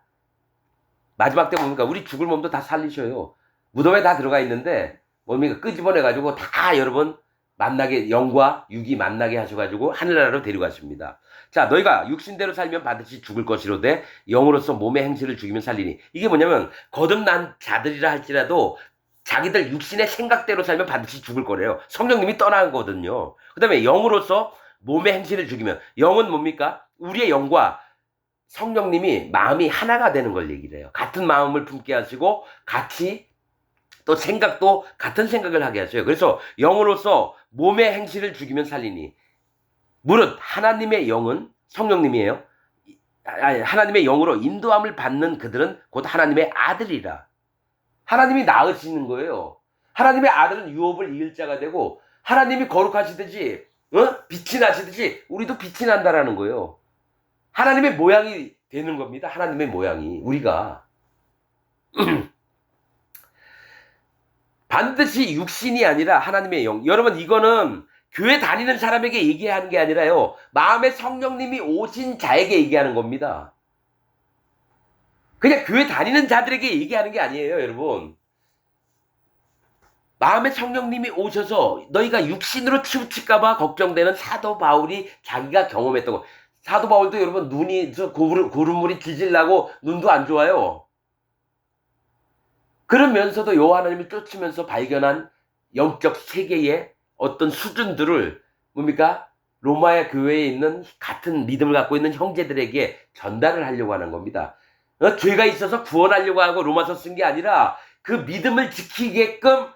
마지막 때 뭡니까? 우리 죽을 몸도 다 살리셔요. 무덤에 다 들어가 있는데 뭡니까? 끄집어내가지고 다 여러분 만나게, 영과 육이 만나게 하셔가지고 하늘나라로 데려가십니다. 자, 너희가 육신대로 살면 반드시 죽을 것이로되 영으로서 몸의 행실을 죽이면 살리니. 이게 뭐냐면 거듭난 자들이라 할지라도 자기들 육신의 생각대로 살면 반드시 죽을 거래요. 성령님이 떠난 거거든요. 그 다음에 영으로서 몸의 행실을 죽이면, 영은 뭡니까? 우리의 영과 성령님이 마음이 하나가 되는 걸 얘기를 해요. 같은 마음을 품게 하시고 같이 또 생각도 같은 생각을 하게 하셔요. 그래서 영으로서 몸의 행실을 죽이면 살리니. 무릇 하나님의 영은 성령님이에요. 하나님의 영으로 인도함을 받는 그들은 곧 하나님의 아들이라. 하나님이 낳으시는 거예요. 하나님의 아들은 유업을 이을 자가 되고, 하나님이 거룩하시듯이 빛이 나시듯이 우리도 빛이 난다라는 거예요. 하나님의 모양이 되는 겁니다. 하나님의 모양이, 우리가. 반드시 육신이 아니라 하나님의 영. 여러분, 이거는 교회 다니는 사람에게 얘기하는 게 아니라요, 마음에 성령님이 오신 자에게 얘기하는 겁니다. 그냥 교회 다니는 자들에게 얘기하는 게 아니에요, 여러분. 마음에 성령님이 오셔서 너희가 육신으로 치우칠까봐 걱정되는 사도 바울이 자기가 경험했던 거. 사도 바울도 여러분 눈이 고름물이 질질 나고 눈도 안 좋아요. 그러면서도 여호와 하나님을 쫓으면서 발견한 영적 세계의 어떤 수준들을 뭡니까? 로마의 교회에 있는 같은 믿음을 갖고 있는 형제들에게 전달을 하려고 하는 겁니다. 죄가 있어서 구원하려고 하고 로마서 쓴 게 아니라 그 믿음을 지키게끔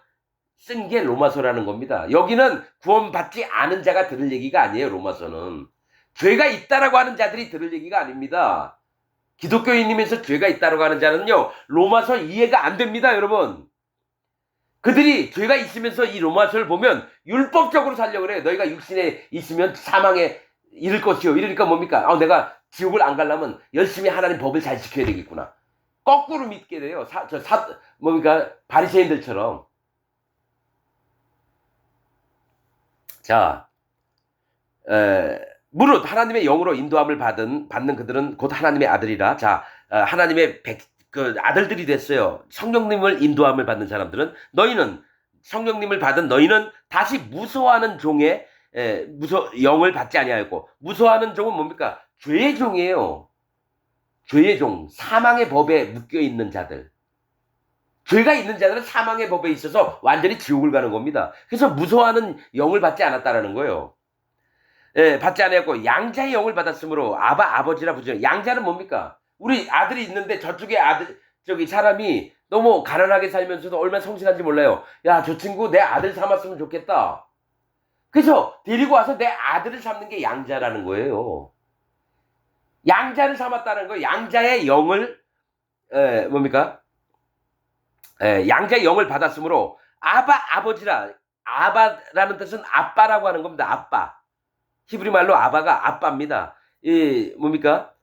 쓴 게 로마서라는 겁니다. 여기는 구원받지 않은 자가 들을 얘기가 아니에요. 로마서는 죄가 있다라고 하는 자들이 들을 얘기가 아닙니다. 기독교인이면서 죄가 있다라고 하는 자는요, 로마서 이해가 안 됩니다, 여러분. 그들이 죄가 있으면서 이 로마서를 보면 율법적으로 살려고 그래요. 너희가 육신에 있으면 사망에 이를 것이요. 이러니까 뭡니까? 내가 지옥을 안 가려면 열심히 하나님 법을 잘 지켜야 되겠구나. 거꾸로 믿게 돼요. 뭡니까? 바리새인들처럼. 자, 무릇 하나님의 영으로 인도함을 받는 그들은 곧 하나님의 아들이라. 자, 하나님의 아들들이 됐어요. 성령님을 인도함을 받는 사람들은, 너희는 성령님을 받은 너희는 다시 무서워하는 종의 영을 받지 아니하였고, 무서워하는 종은 뭡니까? 죄의 종이에요. 죄의 종, 사망의 법에 묶여 있는 자들. 죄가 있는 자들은 사망의 법에 있어서 완전히 지옥을 가는 겁니다. 그래서 무서워하는 영을 받지 않았다라는 거예요. 예, 받지 않았고 양자의 영을 받았으므로 아버지라 부르죠. 양자는 뭡니까? 우리 아들이 있는데 저쪽에 저기 사람이 너무 가난하게 살면서도 얼마나 성실한지 몰라요. 야, 저 친구 내 아들 삼았으면 좋겠다. 그래서 데리고 와서 내 아들을 삼는 게 양자라는 거예요. 양자를 삼았다는 거예요. 양자의 영을 뭡니까? 양자의 영을 받았으므로 아버지라. 아바라는 뜻은 아빠라고 하는 겁니다. 아빠. 히브리 말로 아바가 아빠입니다. 뭡니까?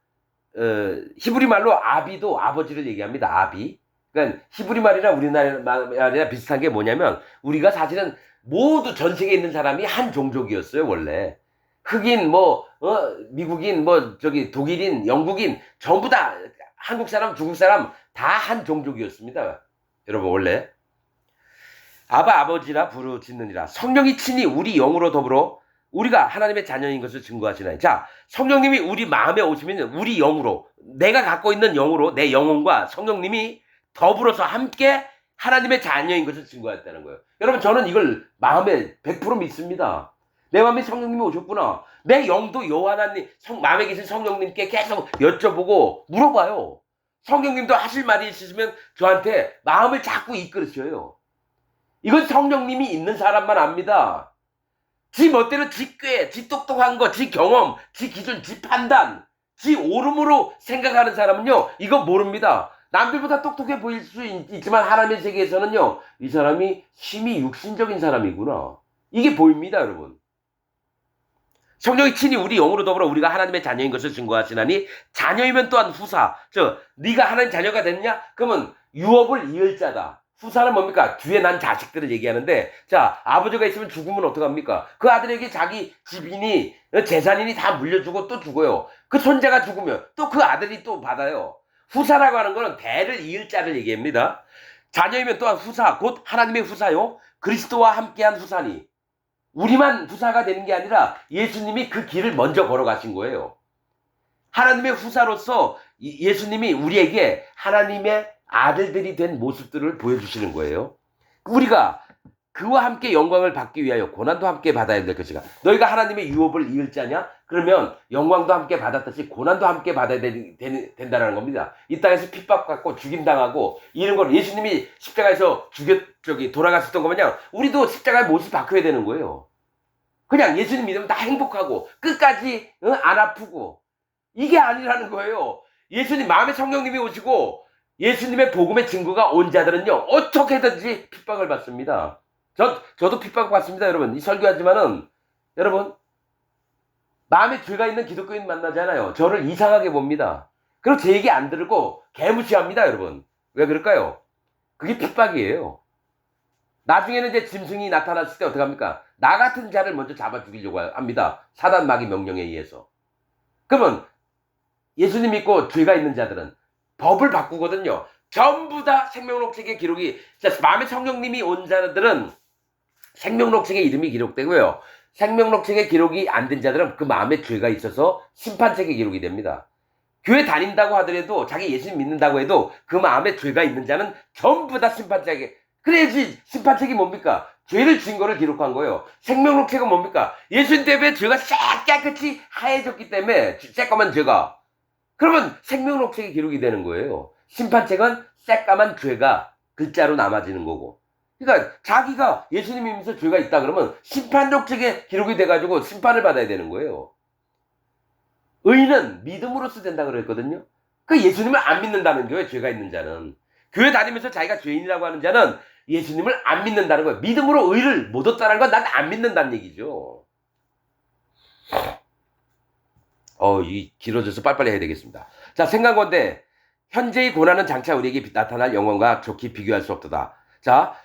히브리 말로 아비도 아버지를 얘기합니다. 아비. 그러니까 히브리 말이나 우리나라 말이나 비슷한 게 뭐냐면 우리가 사실은 모두 전 세계에 있는 사람이 한 종족이었어요. 원래 흑인 미국인 저기 독일인 영국인 전부 다 한국 사람 중국 사람 다 한 종족이었습니다. 여러분 원래 아버지라 부르짖느니라. 성령이 친히 우리 영으로 더불어 우리가 하나님의 자녀인 것을 증거하시나니. 자, 성령님이 우리 마음에 오시면 우리 영으로, 내가 갖고 있는 영으로 내 영혼과 성령님이 더불어서 함께 하나님의 자녀인 것을 증거했다는 거예요. 여러분 저는 이걸 마음에 100% 믿습니다. 내 마음에 성령님이 오셨구나. 내 영도 여호와 하나님 마음에 계신 성령님께 계속 여쭤보고 물어봐요. 성령님도 하실 말이 있으시면 저한테 마음을 자꾸 이끌으셔요. 이건 성령님이 있는 사람만 압니다. 지 멋대로 지 꾀, 지 똑똑한 거, 지 경험, 지 기준, 지 판단, 지 오름으로 생각하는 사람은요, 이거 모릅니다. 남들보다 똑똑해 보일 수 있지만 하나님의 세계에서는요, 이 사람이 심히 육신적인 사람이구나. 이게 보입니다, 여러분. 성령이 친히 우리 영으로 더불어 우리가 하나님의 자녀인 것을 증거하시나니 자녀이면 또한 후사. 네가 하나님 자녀가 됐냐? 그러면 유업을 이을 자다. 후사는 뭡니까? 뒤에 난 자식들을 얘기하는데, 자, 아버지가 있으면 죽으면 어떡합니까? 그 아들에게 자기 집이니, 재산이니 다 물려주고 또 죽어요. 그 손자가 죽으면 또 그 아들이 또 받아요. 후사라고 하는 거는 대를 이을 자를 얘기합니다. 자녀이면 또한 후사, 곧 하나님의 후사요. 그리스도와 함께한 후사니. 우리만 후사가 되는 게 아니라 예수님이 그 길을 먼저 걸어가신 거예요. 하나님의 후사로서 예수님이 우리에게 하나님의 아들들이 된 모습들을 보여주시는 거예요. 우리가 그와 함께 영광을 받기 위하여 고난도 함께 받아야 될 것이가. 너희가 하나님의 유업을 이을 자냐? 그러면 영광도 함께 받았듯이 고난도 함께 받아야 된다는 겁니다. 이 땅에서 핍박받고 죽임당하고 이런 걸 예수님이 십자가에서 돌아갔었던 거 마냥 우리도 십자가에 못이 박혀야 되는 거예요. 그냥 예수님 믿으면 다 행복하고 끝까지 안 아프고 이게 아니라는 거예요. 예수님 마음에 성령님이 오시고 예수님의 복음의 증거가 온 자들은요 어떻게든지 핍박을 받습니다. 저도 핍박받습니다. 여러분 이 설교하지만은 여러분 마음에 죄가 있는 기독교인 만나잖아요. 저를 이상하게 봅니다. 그리고 제 얘기 안 들고 개무시합니다. 여러분 왜 그럴까요? 그게 핍박이에요. 나중에는 이제 짐승이 나타났을 때 어떡합니까? 나 같은 자를 먼저 잡아 죽이려고 합니다. 사단 마귀 명령에 의해서. 그러면 예수님 믿고 죄가 있는 자들은 법을 바꾸거든요. 전부 다 생명록 책의 기록이, 마음에 성령님이 온 자들은 생명록 책의 이름이 기록되고요. 생명록 책의 기록이 안 된 자들은 그 마음에 죄가 있어서 심판책의 기록이 됩니다. 교회 다닌다고 하더라도 자기 예수님 믿는다고 해도 그 마음에 죄가 있는 자는 전부 다 심판책에, 그래야지 심판책이 뭡니까? 죄를 지은 거를 기록한 거예요. 생명록 책은 뭡니까? 예수님 때문에 죄가 싹 깨끗이 하얘졌기 때문에 새까만 죄가, 그러면 생명록책이 기록이 되는 거예요. 심판책은 새까만 죄가 글자로 남아지는 거고. 그러니까 자기가 예수님 믿으면서 죄가 있다 그러면 심판록책에 기록이 돼가지고 심판을 받아야 되는 거예요. 의는 믿음으로써 된다 그랬거든요. 그 예수님을 안 믿는다는 거예요. 죄가 있는 자는. 교회 다니면서 자기가 죄인이라고 하는 자는 예수님을 안 믿는다는 거예요. 믿음으로 의를 못 얻다는 건 난 안 믿는다는 얘기죠. 이 길어져서 빨리빨리 해야 되겠습니다. 자, 생각건대 현재의 고난은 장차 우리에게 나타날 영광과 좋게 비교할 수 없도다. 자,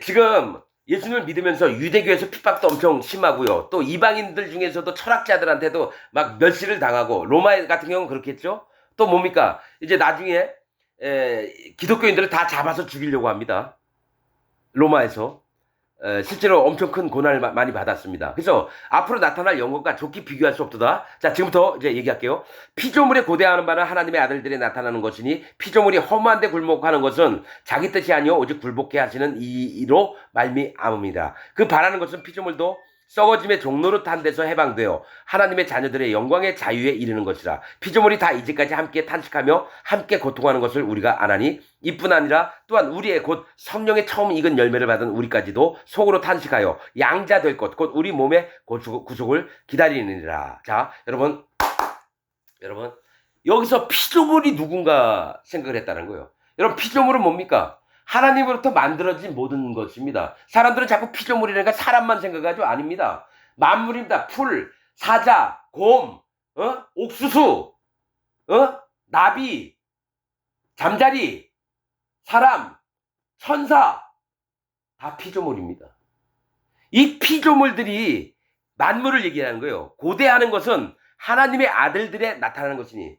지금 예수님을 믿으면서 유대교에서 핍박도 엄청 심하고요. 또 이방인들 중에서도 철학자들한테도 막 멸시를 당하고, 로마 같은 경우는 그렇겠죠. 또 뭡니까? 이제 나중에 기독교인들을 다 잡아서 죽이려고 합니다. 로마에서. 실제로 엄청 큰 고난을 많이 받았습니다. 그래서 앞으로 나타날 영광과 좋게 비교할 수 없도다. 자, 지금부터 이제 얘기할게요. 피조물에 고대하는 바는 하나님의 아들들이 나타나는 것이니 피조물이 험한 데 굴복하는 것은 자기 뜻이 아니요 오직 굴복해 하시는 이로 말미암음이다. 그 바라는 것은 피조물도 썩어짐의 종노릇한 데서 해방되어 하나님의 자녀들의 영광의 자유에 이르는 것이라. 피조물이 다 이제까지 함께 탄식하며 함께 고통하는 것을 우리가 아나니 이뿐 아니라 또한 우리의 곧 성령의 처음 익은 열매를 받은 우리까지도 속으로 탄식하여 양자 될 것 곧 우리 몸의 구속을 기다리느니라. 자, 여러분 여기서 피조물이 누군가 생각을 했다는 거예요. 여러분, 피조물은 뭡니까? 하나님으로부터 만들어진 모든 것입니다. 사람들은 자꾸 피조물이라니까 사람만 생각하죠? 아닙니다. 만물입니다. 풀, 사자, 곰, 옥수수, 나비, 잠자리, 사람, 천사, 다 피조물입니다. 이 피조물들이 만물을 얘기하는 거예요. 고대하는 것은 하나님의 아들들에 나타나는 것이니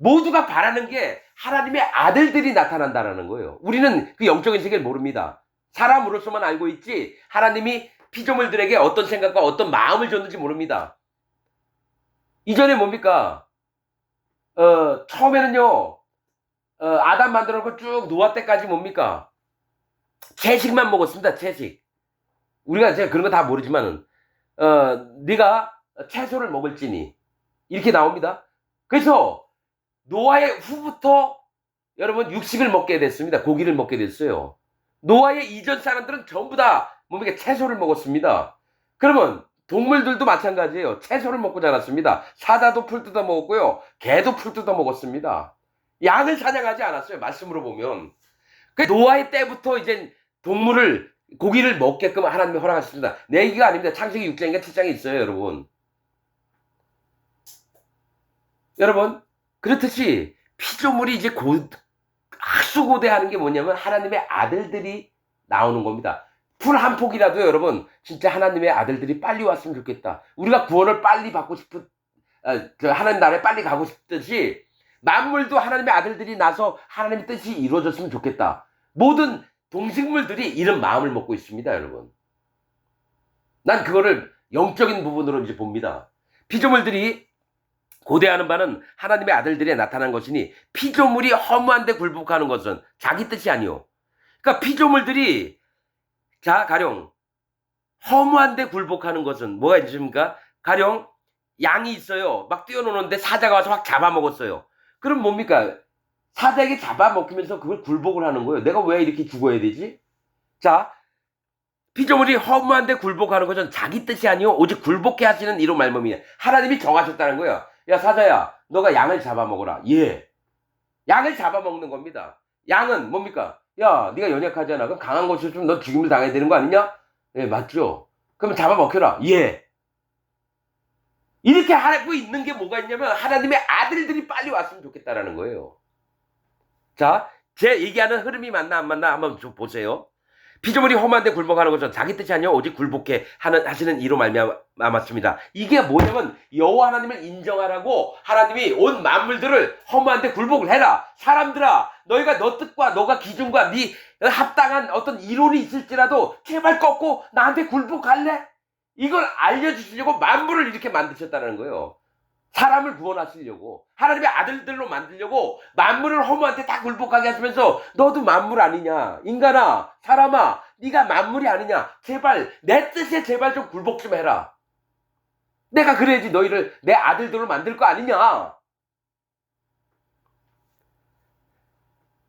모두가 바라는 게 하나님의 아들들이 나타난다라는 거예요. 우리는 그 영적인 세계를 모릅니다. 사람으로서만 알고 있지 하나님이 피조물들에게 어떤 생각과 어떤 마음을 줬는지 모릅니다. 이전에 뭡니까? 처음에는요, 아담 만들어 놓고 쭉 노아 때까지 뭡니까? 채식만 먹었습니다. 채식. 우리가 제가 그런 거 다 모르지만은 네가 채소를 먹을지니 이렇게 나옵니다. 그래서 노아의 후부터 여러분 육식을 먹게 됐습니다. 고기를 먹게 됐어요. 노아의 이전 사람들은 전부 다 뭡니까? 채소를 먹었습니다. 그러면 동물들도 마찬가지예요. 채소를 먹고 자랐습니다. 사자도 풀 뜯어 먹었고요. 개도 풀 뜯어 먹었습니다. 양을 사냥하지 않았어요. 말씀으로 보면. 그 노아의 때부터 이제 동물을 고기를 먹게끔 하나님이 허락하셨습니다. 내 얘기가 아닙니다. 창세기 6장인가 7장에 있어요, 여러분. 여러분, 그렇듯이 피조물이 이제 아주 고대하는 게 뭐냐면 하나님의 아들들이 나오는 겁니다. 풀 한 폭이라도 여러분 진짜 하나님의 아들들이 빨리 왔으면 좋겠다. 우리가 구원을 빨리 받고 싶은 하나님 나라에 빨리 가고 싶듯이 만물도 하나님의 아들들이 나서 하나님의 뜻이 이루어졌으면 좋겠다. 모든 동식물들이 이런 마음을 먹고 있습니다, 여러분. 난 그거를 영적인 부분으로 이제 봅니다. 피조물들이 고대하는 바는 하나님의 아들들이 나타난 것이니 피조물이 허무한 데 굴복하는 것은 자기 뜻이 아니오. 그러니까 피조물들이 자 가령 허무한 데 굴복하는 것은 뭐가 있습니까? 가령 양이 있어요. 막 뛰어노는데 사자가 와서 확 잡아먹었어요. 그럼 뭡니까? 사자에게 잡아먹히면서 그걸 굴복을 하는 거예요. 내가 왜 이렇게 죽어야 되지? 자, 피조물이 허무한 데 굴복하는 것은 자기 뜻이 아니오 오직 굴복해 하시는 이로 말씀이야. 하나님이 정하셨다는 거야. 야 사자야, 너가 양을 잡아먹어라. 예. 양을 잡아먹는 겁니다. 양은 뭡니까? 야, 네가 연약하잖아. 그럼 강한 것을 좀 너 죽임을 당해야 되는 거 아니냐? 예, 맞죠. 그럼 잡아먹혀라. 예. 이렇게 하고 있는 게 뭐가 있냐면 하나님의 아들들이 빨리 왔으면 좋겠다라는 거예요. 자, 제 얘기하는 흐름이 맞나 안 맞나 한번 좀 보세요. 피조물이 험한 데 굴복하는 것은 자기 뜻이 아니요 오직 굴복해 하시는 이로 말미암았습니다. 이게 뭐냐면 여호와 하나님을 인정하라고 하나님이 온 만물들을 험한 데 굴복을 해라. 사람들아, 너희가 너 뜻과 너가 기준과 네 합당한 어떤 이론이 있을지라도 제발 꺾고 나한테 굴복할래? 이걸 알려주시려고 만물을 이렇게 만드셨다는 거예요. 사람을 구원하시려고 하나님의 아들들로 만들려고 만물을 허무한테 다 굴복하게 하시면서 너도 만물 아니냐? 인간아, 사람아, 네가 만물이 아니냐? 제발 내 뜻에 제발 좀 굴복 좀 해라. 내가 그래야지 너희를 내 아들들로 만들 거 아니냐?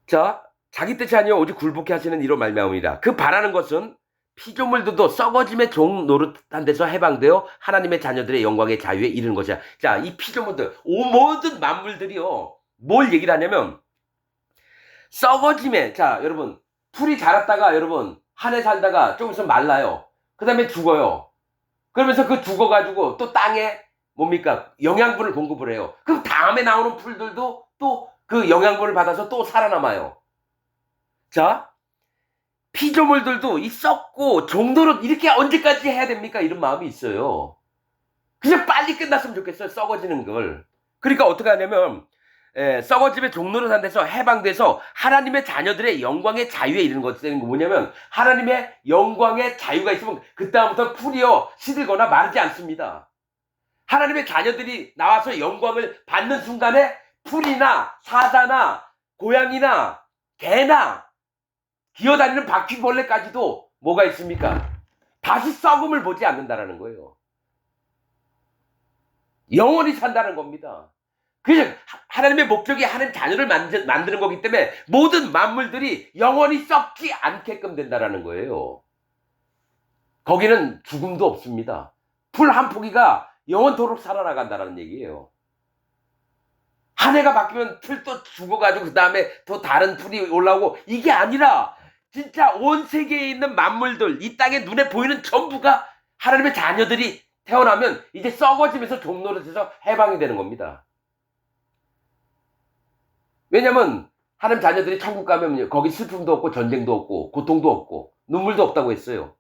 자, 자기 뜻이 아니요 오직 굴복해 하시는 이로 말미암으리라. 그 바라는 것은 피조물들도 썩어짐의 종 노릇한 데서 해방되어 하나님의 자녀들의 영광의 자유에 이르는 것이야. 자, 이 피조물들, 모든 만물들이요. 뭘 얘기를 하냐면 썩어짐에, 자, 여러분, 풀이 자랐다가 여러분 한 해 살다가 좀 있으면 말라요. 그 다음에 죽어요. 그러면서 그 죽어가지고 또 땅에 뭡니까? 영양분을 공급을 해요. 그럼 다음에 나오는 풀들도 또 그 영양분을 받아서 또 살아남아요. 자, 피조물들도 이 썩고 종도로 이렇게 언제까지 해야 됩니까? 이런 마음이 있어요. 그냥 빨리 끝났으면 좋겠어요. 썩어지는 걸. 그러니까 어떻게 하냐면 썩어짐의 종로를 산 데서 해방돼서 하나님의 자녀들의 영광의 자유에 이르는 것은 뭐냐면 하나님의 영광의 자유가 있으면 그 다음부터 풀이어 시들거나 마르지 않습니다. 하나님의 자녀들이 나와서 영광을 받는 순간에 풀이나 사자나 고양이나 개나 기어다니는 바퀴벌레까지도 뭐가 있습니까? 다시 썩음을 보지 않는다라는 거예요. 영원히 산다는 겁니다. 그래서 하나님의 목적이 하나님 자녀를 만드는 거기 때문에 모든 만물들이 영원히 썩지 않게끔 된다라는 거예요. 거기는 죽음도 없습니다. 풀 한 포기가 영원토록 살아나간다는 얘기예요. 한 해가 바뀌면 풀도 죽어가지고 그 다음에 또 다른 풀이 올라오고 이게 아니라 진짜 온 세계에 있는 만물들, 이 땅에 눈에 보이는 전부가 하나님의 자녀들이 태어나면 이제 썩어지면서 종노릇해서 해방이 되는 겁니다. 왜냐면 하나님 자녀들이 천국 가면 거기 슬픔도 없고 전쟁도 없고 고통도 없고 눈물도 없다고 했어요.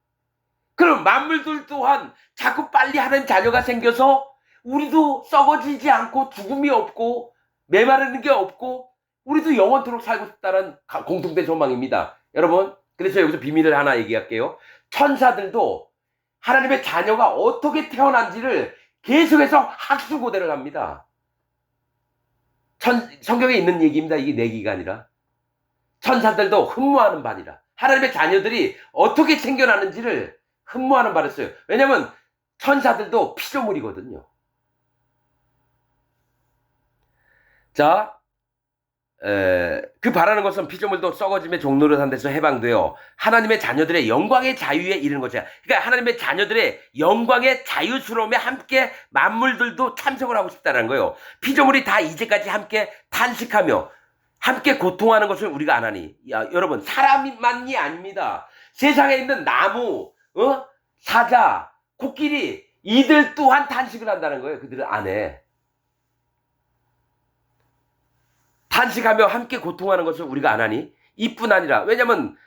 그럼 만물들 또한 자꾸 빨리 하나님 자녀가 생겨서 우리도 썩어지지 않고 죽음이 없고 메마르는 게 없고 우리도 영원토록 살고 싶다는 공통된 소망입니다. 여러분, 그래서 여기서 비밀을 하나 얘기할게요. 천사들도 하나님의 자녀가 어떻게 태어난지를 계속해서 학수고대를 합니다. 성경에 있는 얘기입니다. 이게 내 얘기가 아니라. 천사들도 흠모하는 바니라. 하나님의 자녀들이 어떻게 생겨나는지를 흠모하는 바랬어요. 왜냐면 천사들도 피조물이거든요. 자, 그 바라는 것은 피조물도 썩어짐의 종로를 한 데서 해방되어 하나님의 자녀들의 영광의 자유에 이르는 것이야. 그러니까 하나님의 자녀들의 영광의 자유스러움에 함께 만물들도 참석을 하고 싶다는 거예요. 피조물이 다 이제까지 함께 탄식하며 함께 고통하는 것을 우리가 안 하니. 야, 여러분, 사람만이 아닙니다. 세상에 있는 나무, 사자, 코끼리, 이들 또한 탄식을 한다는 거예요. 그들은 안 해. 탄식하며 함께 고통하는 것을 우리가 안 하니? 이뿐 아니라, 왜냐면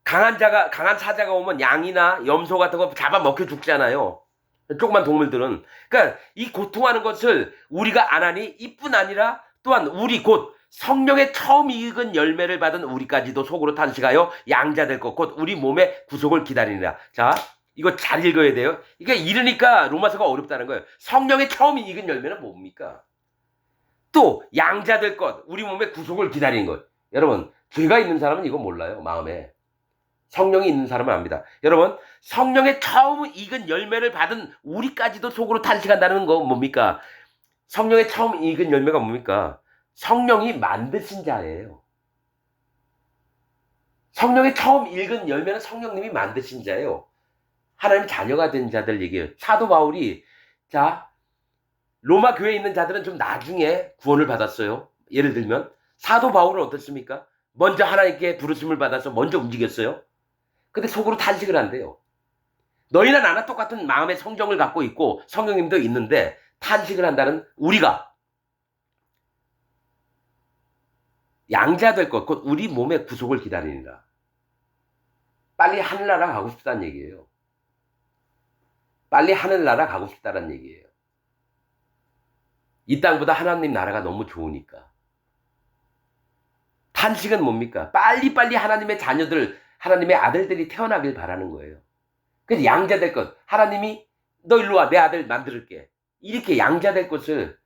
강한 사자가 오면 양이나 염소 같은 거 잡아먹혀 죽잖아요. 조그만 동물들은. 그러니까 이 고통하는 것을 우리가 안 하니? 이뿐 아니라 또한 우리 곧 성령의 처음 익은 열매를 받은 우리까지도 속으로 탄식하여 양자 될 것 곧 우리 몸의 구속을 기다리니라. 자, 이거 잘 읽어야 돼요. 이게 이르니까 로마서가 어렵다는 거예요. 성령의 처음 익은 열매는 뭡니까? 또 양자 될 것, 우리 몸의 구속을 기다리는 것. 여러분, 죄가 있는 사람은 이거 몰라요. 마음에. 성령이 있는 사람은 압니다. 여러분, 성령의 처음 익은 열매를 받은 우리까지도 속으로 탄식한다는 거 뭡니까? 성령의 처음 익은 열매가 뭡니까? 성령이 만드신 자예요. 성령의 처음 익은 열매는 성령님이 만드신 자예요. 하나님 자녀가 된 자들 얘기예요. 사도 바울이, 자, 로마 교회에 있는 자들은 좀 나중에 구원을 받았어요. 예를 들면 사도 바울은 어떻습니까? 먼저 하나님께 부르심을 받아서 먼저 움직였어요. 근데 속으로 탄식을 한대요. 너희나 나나 똑같은 마음의 성정을 갖고 있고 성령님도 있는데 탄식을 한다는 우리가 양자 될 것, 곧 우리 몸의 구속을 기다리니라. 빨리 하늘나라 가고 싶다는 얘기예요. 빨리 하늘나라 가고 싶다는 얘기예요. 이 땅보다 하나님 나라가 너무 좋으니까. 탄식은 뭡니까? 빨리빨리 하나님의 자녀들, 하나님의 아들들이 태어나길 바라는 거예요. 그래서 양자 될 것, 하나님이 너 일로 와, 내 아들 만들게. 이렇게 양자 될 것을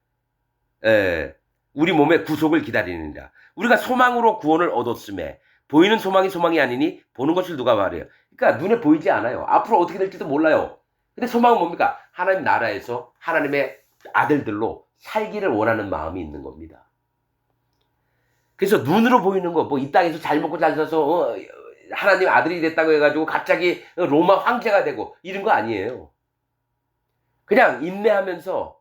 우리 몸의 구속을 기다리느니라. 우리가 소망으로 구원을 얻었음에 보이는 소망이 아니니 보는 것을 누가 말해요. 그러니까 눈에 보이지 않아요. 앞으로 어떻게 될지도 몰라요. 근데 소망은 뭡니까? 하나님 나라에서 하나님의 아들들로 살기를 원하는 마음이 있는 겁니다. 그래서 눈으로 보이는 거, 뭐 이 땅에서 잘 먹고 잘 사서 하나님 아들이 됐다고 해가지고 갑자기 로마 황제가 되고 이런 거 아니에요. 그냥 인내하면서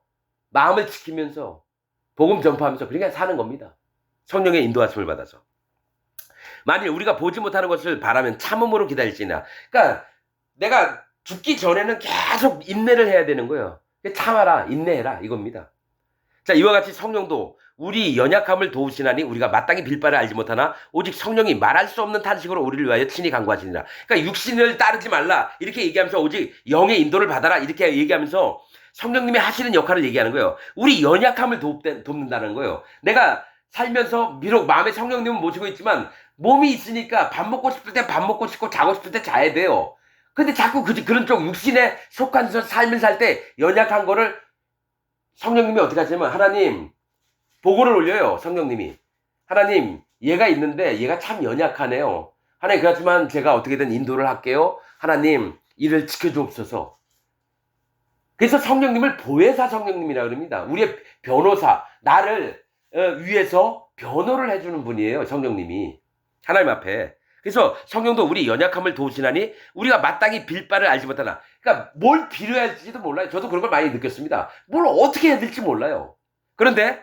마음을 지키면서 복음 전파하면서 그렇게 사는 겁니다. 성령의 인도하심을 받아서. 만일 우리가 보지 못하는 것을 바라면 참음으로 기다릴지나. 그러니까 내가 죽기 전에는 계속 인내를 해야 되는 거예요. 참아라, 인내해라 이겁니다. 자, 이와 같이 성령도 우리 연약함을 도우시나니 우리가 마땅히 빌 바를 알지 못하나 오직 성령이 말할 수 없는 탄식으로 우리를 위하여 친히 간구하시니라. 그러니까 육신을 따르지 말라 이렇게 얘기하면서 오직 영의 인도를 받아라 이렇게 얘기하면서 성령님이 하시는 역할을 얘기하는 거예요. 우리 연약함을 돕는다는 거예요. 내가 살면서 비록 마음에 성령님을 모시고 있지만 몸이 있으니까 밥 먹고 싶을 때 밥 먹고 싶고 자고 싶을 때 자야 돼요. 근데 자꾸 그런 쪽 육신에 속한 삶을 살 때 연약한 거를 성령님이 어떻게 하시냐면 하나님 보고를 올려요. 성령님이. 하나님 얘가 있는데 얘가 참 연약하네요. 하나님 그렇지만 제가 어떻게든 인도를 할게요. 하나님 이를 지켜주옵소서. 그래서 성령님을 보혜사 성령님이라고 합니다. 우리의 변호사, 나를 위해서 변호를 해주는 분이에요. 성령님이. 하나님 앞에. 그래서 성령도 우리 연약함을 도우시나니 우리가 마땅히 빌 바를 알지 못하나. 그러니까 뭘 빌어야 할지도 몰라요. 저도 그런 걸 많이 느꼈습니다. 뭘 어떻게 해야 될지 몰라요. 그런데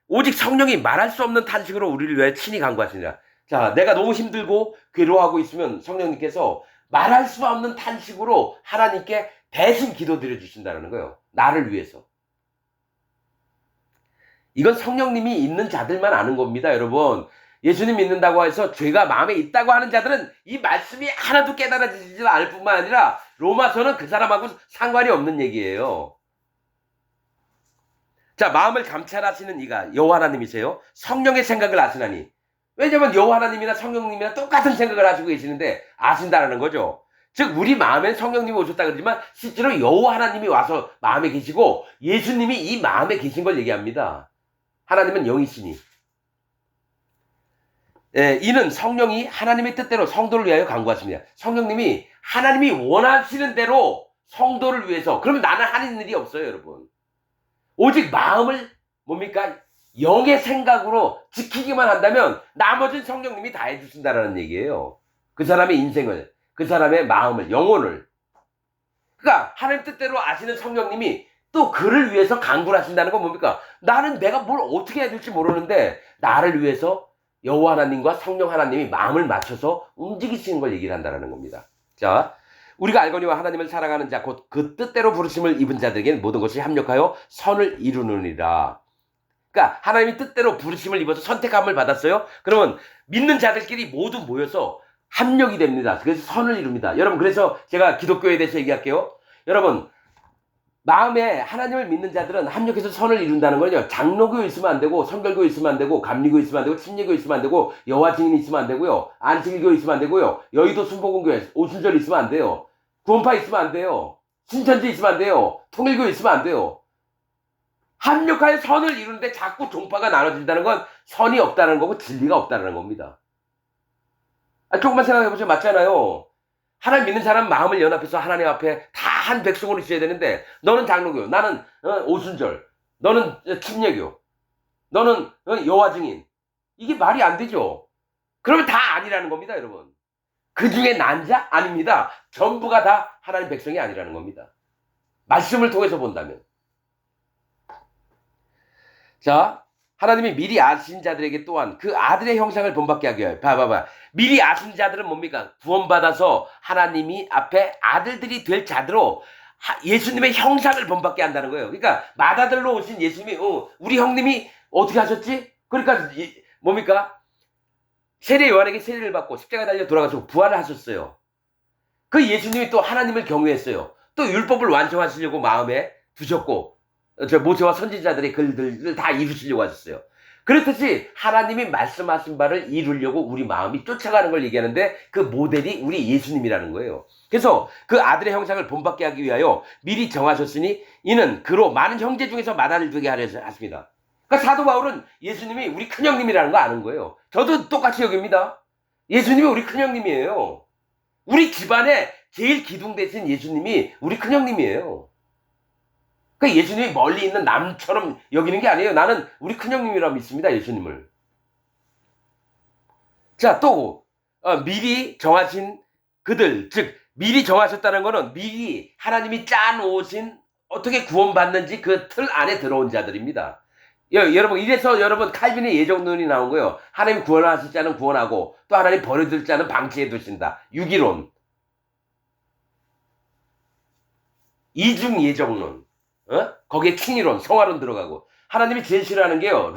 오직 성령이 말할 수 없는 탄식으로 우리를 위해 친히 간구하시니라. 자, 내가 너무 힘들고 괴로워하고 있으면 성령님께서 말할 수 없는 탄식으로 하나님께 대신 기도드려 주신다는 거예요. 나를 위해서. 이건 성령님이 있는 자들만 아는 겁니다, 여러분. 예수님 믿는다고 해서 죄가 마음에 있다고 하는 자들은 이 말씀이 하나도 깨달아지지 않을 뿐만 아니라 로마서는 그 사람하고 상관이 없는 얘기예요. 자, 마음을 감찰하시는 이가 여호와 하나님이세요. 성령의 생각을 아시나니. 왜냐면 여호와 하나님이나 성령님이나 똑같은 생각을 하시고 계시는데 아신다는 거죠. 즉 우리 마음엔 성령님이 오셨다 그러지만 실제로 여호와 하나님이 와서 마음에 계시고 예수님이 이 마음에 계신 걸 얘기합니다. 하나님은 영이시니. 이는 성령이 하나님의 뜻대로 성도를 위하여 간구하십니다. 성령님이 하나님이 원하시는 대로 성도를 위해서. 그러면 나는 하는 일이 없어요, 여러분. 오직 마음을 뭡니까? 영의 생각으로 지키기만 한다면 나머지는 성령님이 다 해주신다는 얘기예요. 그 사람의 인생을, 그 사람의 마음을, 영혼을. 그러니까 하나님 뜻대로 아시는 성령님이 또 그를 위해서 간구를 하신다는 건 뭡니까? 나는 내가 뭘 어떻게 해야 될지 모르는데 나를 위해서 여호와 하나님과 성령 하나님이 마음을 맞춰서 움직이시는 걸 얘기를 한다는 겁니다. 자, 우리가 알거니와 하나님을 사랑하는 자 곧 그 뜻대로 부르심을 입은 자들에게는 모든 것이 합력하여 선을 이루느니라. 그러니까 하나님이 뜻대로 부르심을 입어서 선택함을 받았어요. 그러면 믿는 자들끼리 모두 모여서 합력이 됩니다. 그래서 선을 이룹니다. 여러분, 그래서 제가 기독교에 대해서 얘기할게요. 여러분, 마음에 하나님을 믿는 자들은 합력해서 선을 이룬다는 건요. 장로교 있으면 안 되고, 성결교 있으면 안 되고, 감리교 있으면 안 되고, 침례교 있으면 안 되고, 여호와 증인 있으면 안 되고요. 안식일교 있으면 안 되고요. 여의도 순복음교회 오순절 있으면 안 돼요. 구원파 있으면 안 돼요. 신천지 있으면 안 돼요. 통일교 있으면 안 돼요. 합력하여 선을 이루는데 자꾸 종파가 나눠진다는 건 선이 없다는 거고 진리가 없다는 겁니다. 조금만 생각해보세요. 맞잖아요. 하나님 믿는 사람 마음을 연합해서 하나님 앞에 다 한 백성으로 있어야 되는데 너는 장로교, 나는 오순절, 너는 침례교, 너는 여호와 증인. 이게 말이 안 되죠. 그러면 다 아니라는 겁니다, 여러분. 그 중에 난 자? 아닙니다. 전부가 다 하나님 백성이 아니라는 겁니다. 말씀을 통해서 본다면. 자, 하나님이 미리 아신 자들에게 또한 그 아들의 형상을 본받게 하기 위하여. 봐봐봐. 미리 아신 자들은 뭡니까? 구원받아서 하나님이 앞에 아들들이 될 자들로 예수님의 형상을 본받게 한다는 거예요. 그러니까 맏아들로 오신 예수님이 우리 형님이 어떻게 하셨지? 그러니까 뭡니까? 세례 요한에게 세례를 받고 십자가 달려 돌아가시고 부활을 하셨어요. 그 예수님이 또 하나님을 경외했어요. 또 율법을 완성하시려고 마음에 두셨고 모세와 선지자들의 글들을 다 이루시려고 하셨어요. 그렇듯이 하나님이 말씀하신 바를 이루려고 우리 마음이 쫓아가는 걸 얘기하는데 그 모델이 우리 예수님이라는 거예요. 그래서 그 아들의 형상을 본받게 하기 위하여 미리 정하셨으니 이는 그로 많은 형제 중에서 맏아들 되게 하려 하십니다. 그러니까 사도 바울은 예수님이 우리 큰형님이라는 거 아는 거예요. 저도 똑같이 여깁니다. 예수님이 우리 큰형님이에요. 우리 집안에 제일 기둥 되신 예수님이 우리 큰형님이에요. 그러니까 예수님이 멀리 있는 남처럼 여기는 게 아니에요. 나는 우리 큰형님이라고 믿습니다. 예수님을. 자, 또 미리 정하신 그들, 즉 미리 정하셨다는 거는 미리 하나님이 짜놓으신 어떻게 구원받는지 그 틀 안에 들어온 자들입니다. 여러분, 이래서 여러분 칼빈의 예정론이 나온 거예요. 하나님 구원하실 자는 구원하고 또 하나님 버려둘 자는 방치해 두신다. 유기론. 이중 예정론. 거기에 칭의론, 성화론 들어가고. 하나님이 제일 싫어하는 게요.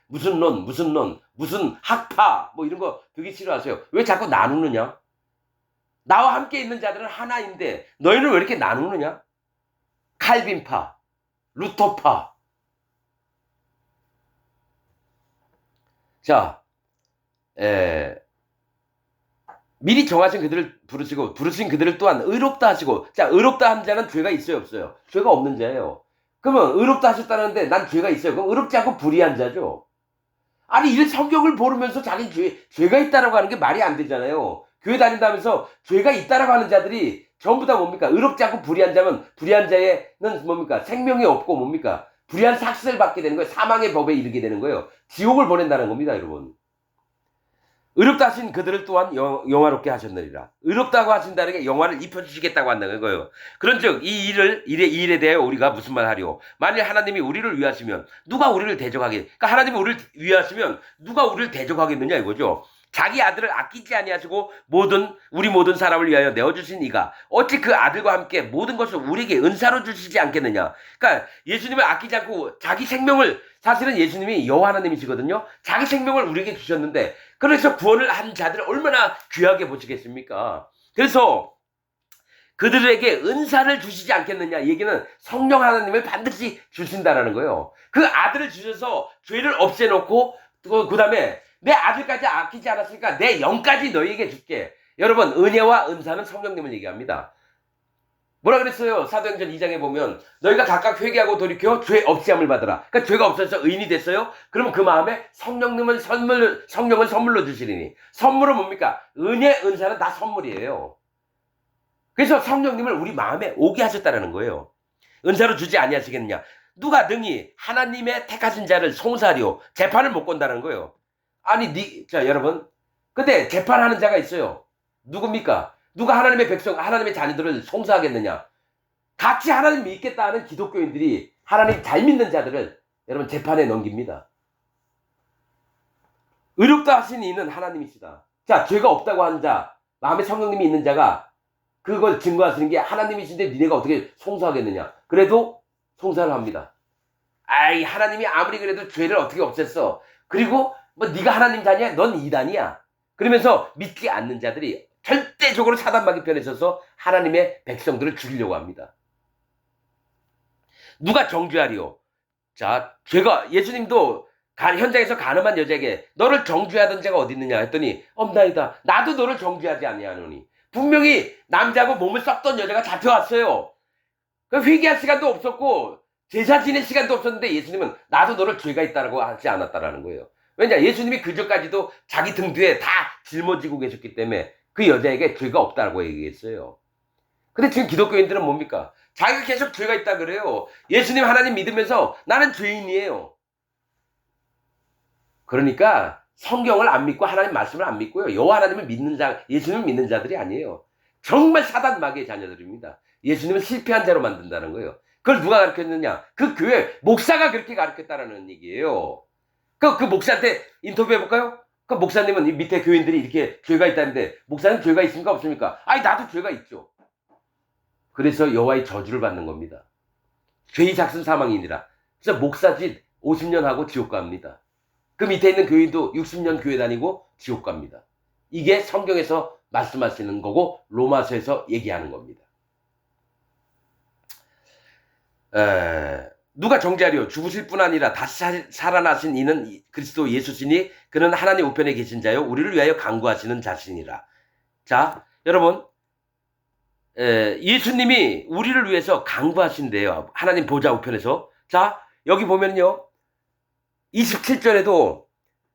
무슨 학파, 뭐 이런 거 되게 싫어하세요. 왜 자꾸 나누느냐? 나와 함께 있는 자들은 하나인데 너희는 왜 이렇게 나누느냐? 칼빈파, 루터파. 자, 미리 정하신 그들을 부르시고 부르신 그들을 또한 의롭다 하시고. 자, 의롭다 한 자는 죄가 있어요, 없어요? 죄가 없는 자예요. 그러면 의롭다 하셨다는데 난 죄가 있어요. 그럼 의롭지 않고 불의한 자죠. 아니, 이런 성경을 모르면서 자기는 죄가 있다라고 하는 게 말이 안 되잖아요. 교회 다닌다면서 죄가 있다라고 하는 자들이 전부 다 뭡니까? 의롭지 않고 불의한 자면, 불의한 자에는 뭡니까? 생명이 없고 뭡니까? 불의한 삭슬을 받게 되는 거예요. 사망의 법에 이르게 되는 거예요. 지옥을 보낸다는 겁니다, 여러분. 의롭다 하신 그들을 또한 영화롭게 하셨느니라. 의롭다고 하신다는 게 영화를 입혀주시겠다고 한다는 거예요. 그런즉 이 일에 대해 우리가 무슨 말 하리오? 만일 하나님이 우리를 위하시면 누가 우리를 대적하겠? 그러니까 하나님이 우리를 위하시면 누가 우리를 대적하겠느냐 이거죠. 자기 아들을 아끼지 아니하시고 우리 모든 사람을 위하여 내어주신 이가 어찌 그 아들과 함께 모든 것을 우리에게 은사로 주시지 않겠느냐. 그러니까 예수님을 아끼지 않고 자기 생명을, 사실은 예수님이 여호와 하나님이시거든요. 자기 생명을 우리에게 주셨는데, 그래서 구원을 한 자들을 얼마나 귀하게 보시겠습니까? 그래서 그들에게 은사를 주시지 않겠느냐. 얘기는 성령 하나님을 반드시 주신다라는 거예요. 그 아들을 주셔서 죄를 없애놓고 그 다음에 내 아들까지 아끼지 않았으니까 내 영까지 너희에게 줄게. 여러분, 은혜와 은사는 성령님을 얘기합니다. 뭐라 그랬어요? 사도행전 2장에 보면 너희가 각각 회개하고 돌이켜 죄 없이함을 받으라. 그러니까 죄가 없어서 의인이 됐어요? 그러면 그 마음에 성령을 선물로 주시리니. 선물은 뭡니까? 은혜, 은사는 다 선물이에요. 그래서 성령님을 우리 마음에 오게 하셨다는 거예요. 은사로 주지 아니하시겠느냐. 누가 능히 하나님의 택하신 자를 송사하리오. 재판을 못 건다는 거예요. 아니, 자, 여러분. 근데 재판하는 자가 있어요. 누굽니까? 누가 하나님의 백성, 하나님의 자녀들을 송사하겠느냐? 같이 하나님 믿겠다 하는 기독교인들이 하나님 잘 믿는 자들을 여러분 재판에 넘깁니다. 의롭다 하신 이는 하나님이시다. 자, 죄가 없다고 하는 자, 마음에 성령님이 있는 자가 그걸 증거하시는 게 하나님이신데 니네가 어떻게 송사하겠느냐? 그래도 송사를 합니다. 아이, 하나님이 아무리 그래도 죄를 어떻게 없앴어? 그리고 뭐 네가 하나님 자냐? 넌 이단이야. 그러면서 믿지 않는 자들이 절대적으로 사단마귀 편에 서서 하나님의 백성들을 죽이려고 합니다. 누가 정죄하리요? 자, 예수님도 현장에서 가늠한 여자에게 너를 정죄하던 자가 어디 있느냐 했더니 없나이다. 나도 너를 정죄하지 아니하노니. 분명히 남자고 몸을 썩던 여자가 잡혀왔어요. 회개할 시간도 없었고 제사 지낼 시간도 없었는데 예수님은 나도 너를 죄가 있다고 하지 않았다라는 거예요. 왜냐, 예수님이 그전까지도 자기 등 뒤에 다 짊어지고 계셨기 때문에 그 여자에게 죄가 없다고 얘기했어요. 근데 지금 기독교인들은 뭡니까? 자기가 계속 죄가 있다 그래요. 예수님 하나님 믿으면서 나는 죄인이에요. 그러니까 성경을 안 믿고 하나님 말씀을 안 믿고요. 여호와 하나님을 믿는 자, 예수님을 믿는 자들이 아니에요. 정말 사단 마귀의 자녀들입니다. 예수님을 실패한 자로 만든다는 거예요. 그걸 누가 가르쳤느냐? 그 교회 목사가 그렇게 가르쳤다라는 얘기예요. 그 목사한테 인터뷰해볼까요? 그 목사님은 이 밑에 교인들이 이렇게 죄가 있다는데 목사님 죄가 있습니까? 없습니까? 아니, 나도 죄가 있죠. 그래서 여호와의 저주를 받는 겁니다. 죄의 작은 사망이니라. 그래서 목사짓 50년 하고 지옥 갑니다. 그 밑에 있는 교인도 60년 교회 다니고 지옥 갑니다. 이게 성경에서 말씀하시는 거고 로마서에서 얘기하는 겁니다. 누가 정죄하리요? 죽으실 뿐 아니라 다시 살아나신 이는 그리스도 예수시니 그는 하나님 우편에 계신 자요 우리를 위하여 간구하시는 자신이라. 자, 여러분, 예수님이 우리를 위해서 간구하신대요. 하나님 보좌 우편에서. 자, 여기 보면요 27절에도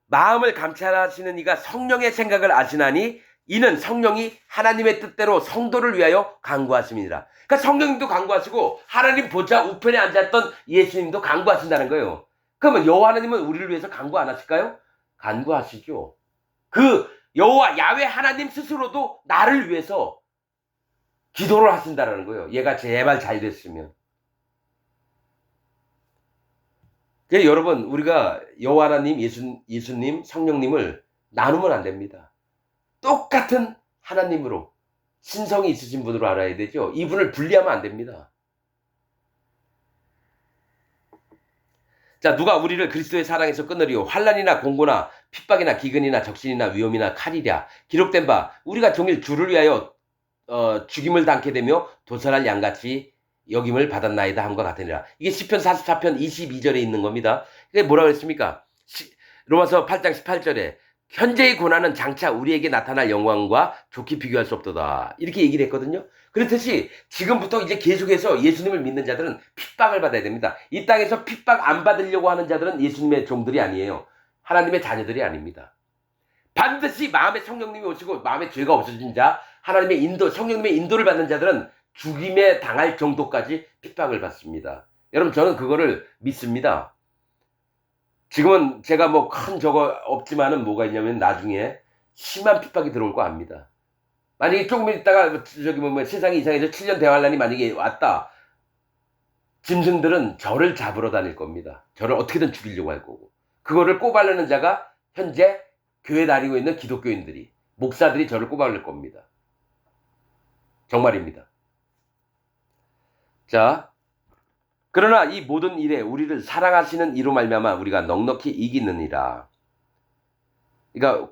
마음을 감찰하시는 이가 성령의 생각을 아시나니 이는 성령이 하나님의 뜻대로 성도를 위하여 간구하심이니라. 그러니까 성령님도 간구하시고 하나님 보좌 우편에 앉았던 예수님도 간구하신다는 거예요. 그러면 여호와 하나님은 우리를 위해서 간구 안 하실까요? 간구하시죠. 그 여호와 야훼 하나님 스스로도 나를 위해서 기도를 하신다는 거예요. 얘가 제발 잘 됐으면. 그래서 여러분, 우리가 여호와 하나님, 예수님, 성령님을 나누면 안 됩니다. 똑같은 하나님으로 신성이 있으신 분으로 알아야 되죠. 이분을 분리하면 안 됩니다. 자, 누가 우리를 그리스도의 사랑에서 끊으리요? 환난이나 공고나 핍박이나 기근이나 적신이나 위험이나 칼이랴. 기록된 바 우리가 종일 주를 위하여 죽임을 당게 되며 도살할 양같이 여김을 받았나이다 함과 같으니라. 이게 시편 44편 22절에 있는 겁니다. 이게 뭐라고 했습니까? 로마서 8장 18절에 현재의 고난은 장차 우리에게 나타날 영광과 좋게 비교할 수 없도다. 이렇게 얘기를 했거든요. 그렇듯이 지금부터 이제 계속해서 예수님을 믿는 자들은 핍박을 받아야 됩니다. 이 땅에서 핍박 안 받으려고 하는 자들은 예수님의 종들이 아니에요. 하나님의 자녀들이 아닙니다. 반드시 마음에 성령님이 오시고 마음에 죄가 없어진 자, 하나님의 인도, 성령님의 인도를 받는 자들은 죽임에 당할 정도까지 핍박을 받습니다. 여러분, 저는 그거를 믿습니다. 지금은 제가 뭐 큰 저거 없지만은 뭐가 있냐면 나중에 심한 핍박이 들어올 거 압니다. 만약에 조금 있다가 저기 뭐 세상이 이상해서 7년 대환란이 만약에 왔다. 짐승들은 저를 잡으러 다닐 겁니다. 저를 어떻게든 죽이려고 할 거고. 그거를 꼬발르는 자가 현재 교회 다니고 있는 기독교인들이, 목사들이 저를 꼬발릴 겁니다. 정말입니다. 자, 그러나 이 모든 일에 우리를 사랑하시는 이로 말미암아 우리가 넉넉히 이기느니라. 그러니까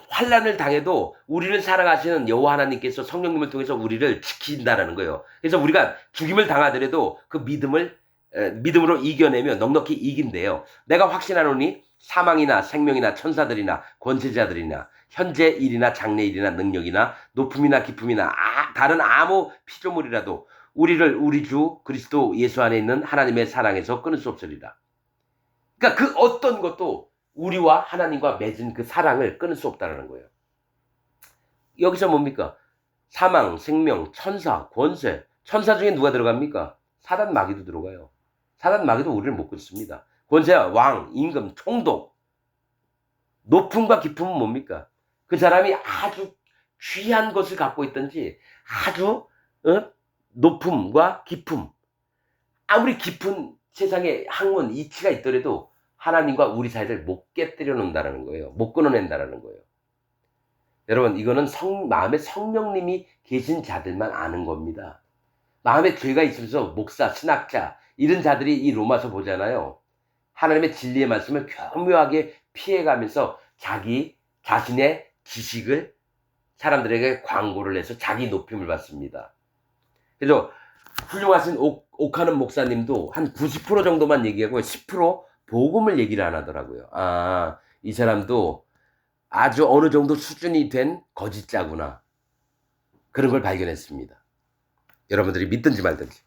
환난을 당해도 우리를 사랑하시는 여호와 하나님께서 성령님을 통해서 우리를 지킨다라는 거예요. 그래서 우리가 죽임을 당하더라도 그 믿음으로 이겨내며 넉넉히 이긴대요. 내가 확신하노니 사망이나 생명이나 천사들이나 권세자들이나 현재 일이나 장래 일이나 능력이나 높음이나 깊음이나 다른 아무 피조물이라도 우리를 우리 주 그리스도 예수 안에 있는 하나님의 사랑에서 끊을 수 없으리라. 그러니까 그 어떤 것도 우리와 하나님과 맺은 그 사랑을 끊을 수 없다는 거예요. 여기서 뭡니까? 사망, 생명, 천사, 권세. 천사 중에 누가 들어갑니까? 사단 마귀도 들어가요. 사단 마귀도 우리를 못 끊습니다. 권세와 왕, 임금, 총독. 높음과 깊음은 뭡니까? 그 사람이 아주 귀한 것을 갖고 있든지 아주 높음과 깊음, 아무리 깊은 세상의 학문, 이치가 있더라도 하나님과 우리 사이를 못 깨뜨려 놓는다는 거예요. 못 끊어낸다는 거예요. 여러분, 이거는 마음에 성령님이 계신 자들만 아는 겁니다. 마음에 죄가 있으면서 목사, 신학자 이런 자들이 이 로마서 보잖아요. 하나님의 진리의 말씀을 교묘하게 피해가면서 자신의 지식을 사람들에게 광고를 해서 자기 높임을 받습니다. 그래서 훌륭하신 옥하는 목사님도 한 90% 정도만 얘기하고 10% 복음을 얘기를 안 하더라고요. 이 사람도 아주 어느 정도 수준이 된 거짓자구나. 그런 걸 발견했습니다. 여러분들이 믿든지 말든지.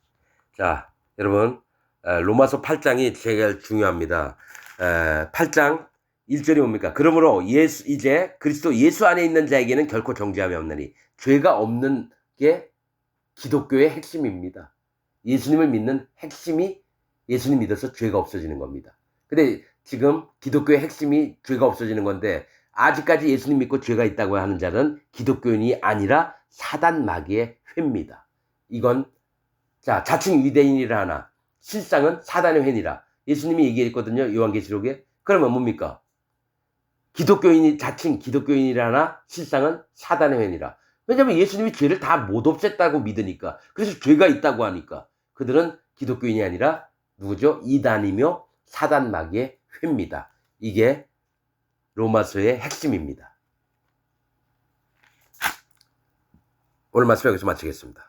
자, 여러분, 로마서 8장이 제일 중요합니다. 8장 1절이 뭡니까? 그러므로 이제 그리스도 예수 안에 있는 자에게는 결코 정죄함이 없느니 죄가 없는 게 기독교의 핵심입니다. 예수님을 믿는 핵심이 예수님 믿어서 죄가 없어지는 겁니다. 근데 지금 기독교의 핵심이 죄가 없어지는 건데 아직까지 예수님 믿고 죄가 있다고 하는 자는 기독교인이 아니라 사단 마귀의 회입니다. 이건 자칭 유대인이라 하나 실상은 사단의 회니라. 예수님이 얘기했거든요. 요한계시록에. 그러면 뭡니까? 자칭 기독교인이라 하나 실상은 사단의 회니라. 왜냐하면 예수님이 죄를 다 못 없앴다고 믿으니까. 그래서 죄가 있다고 하니까. 그들은 기독교인이 아니라 누구죠? 이단이며 사단 마귀의 회입니다. 이게 로마서의 핵심입니다. 오늘 말씀 여기서 마치겠습니다.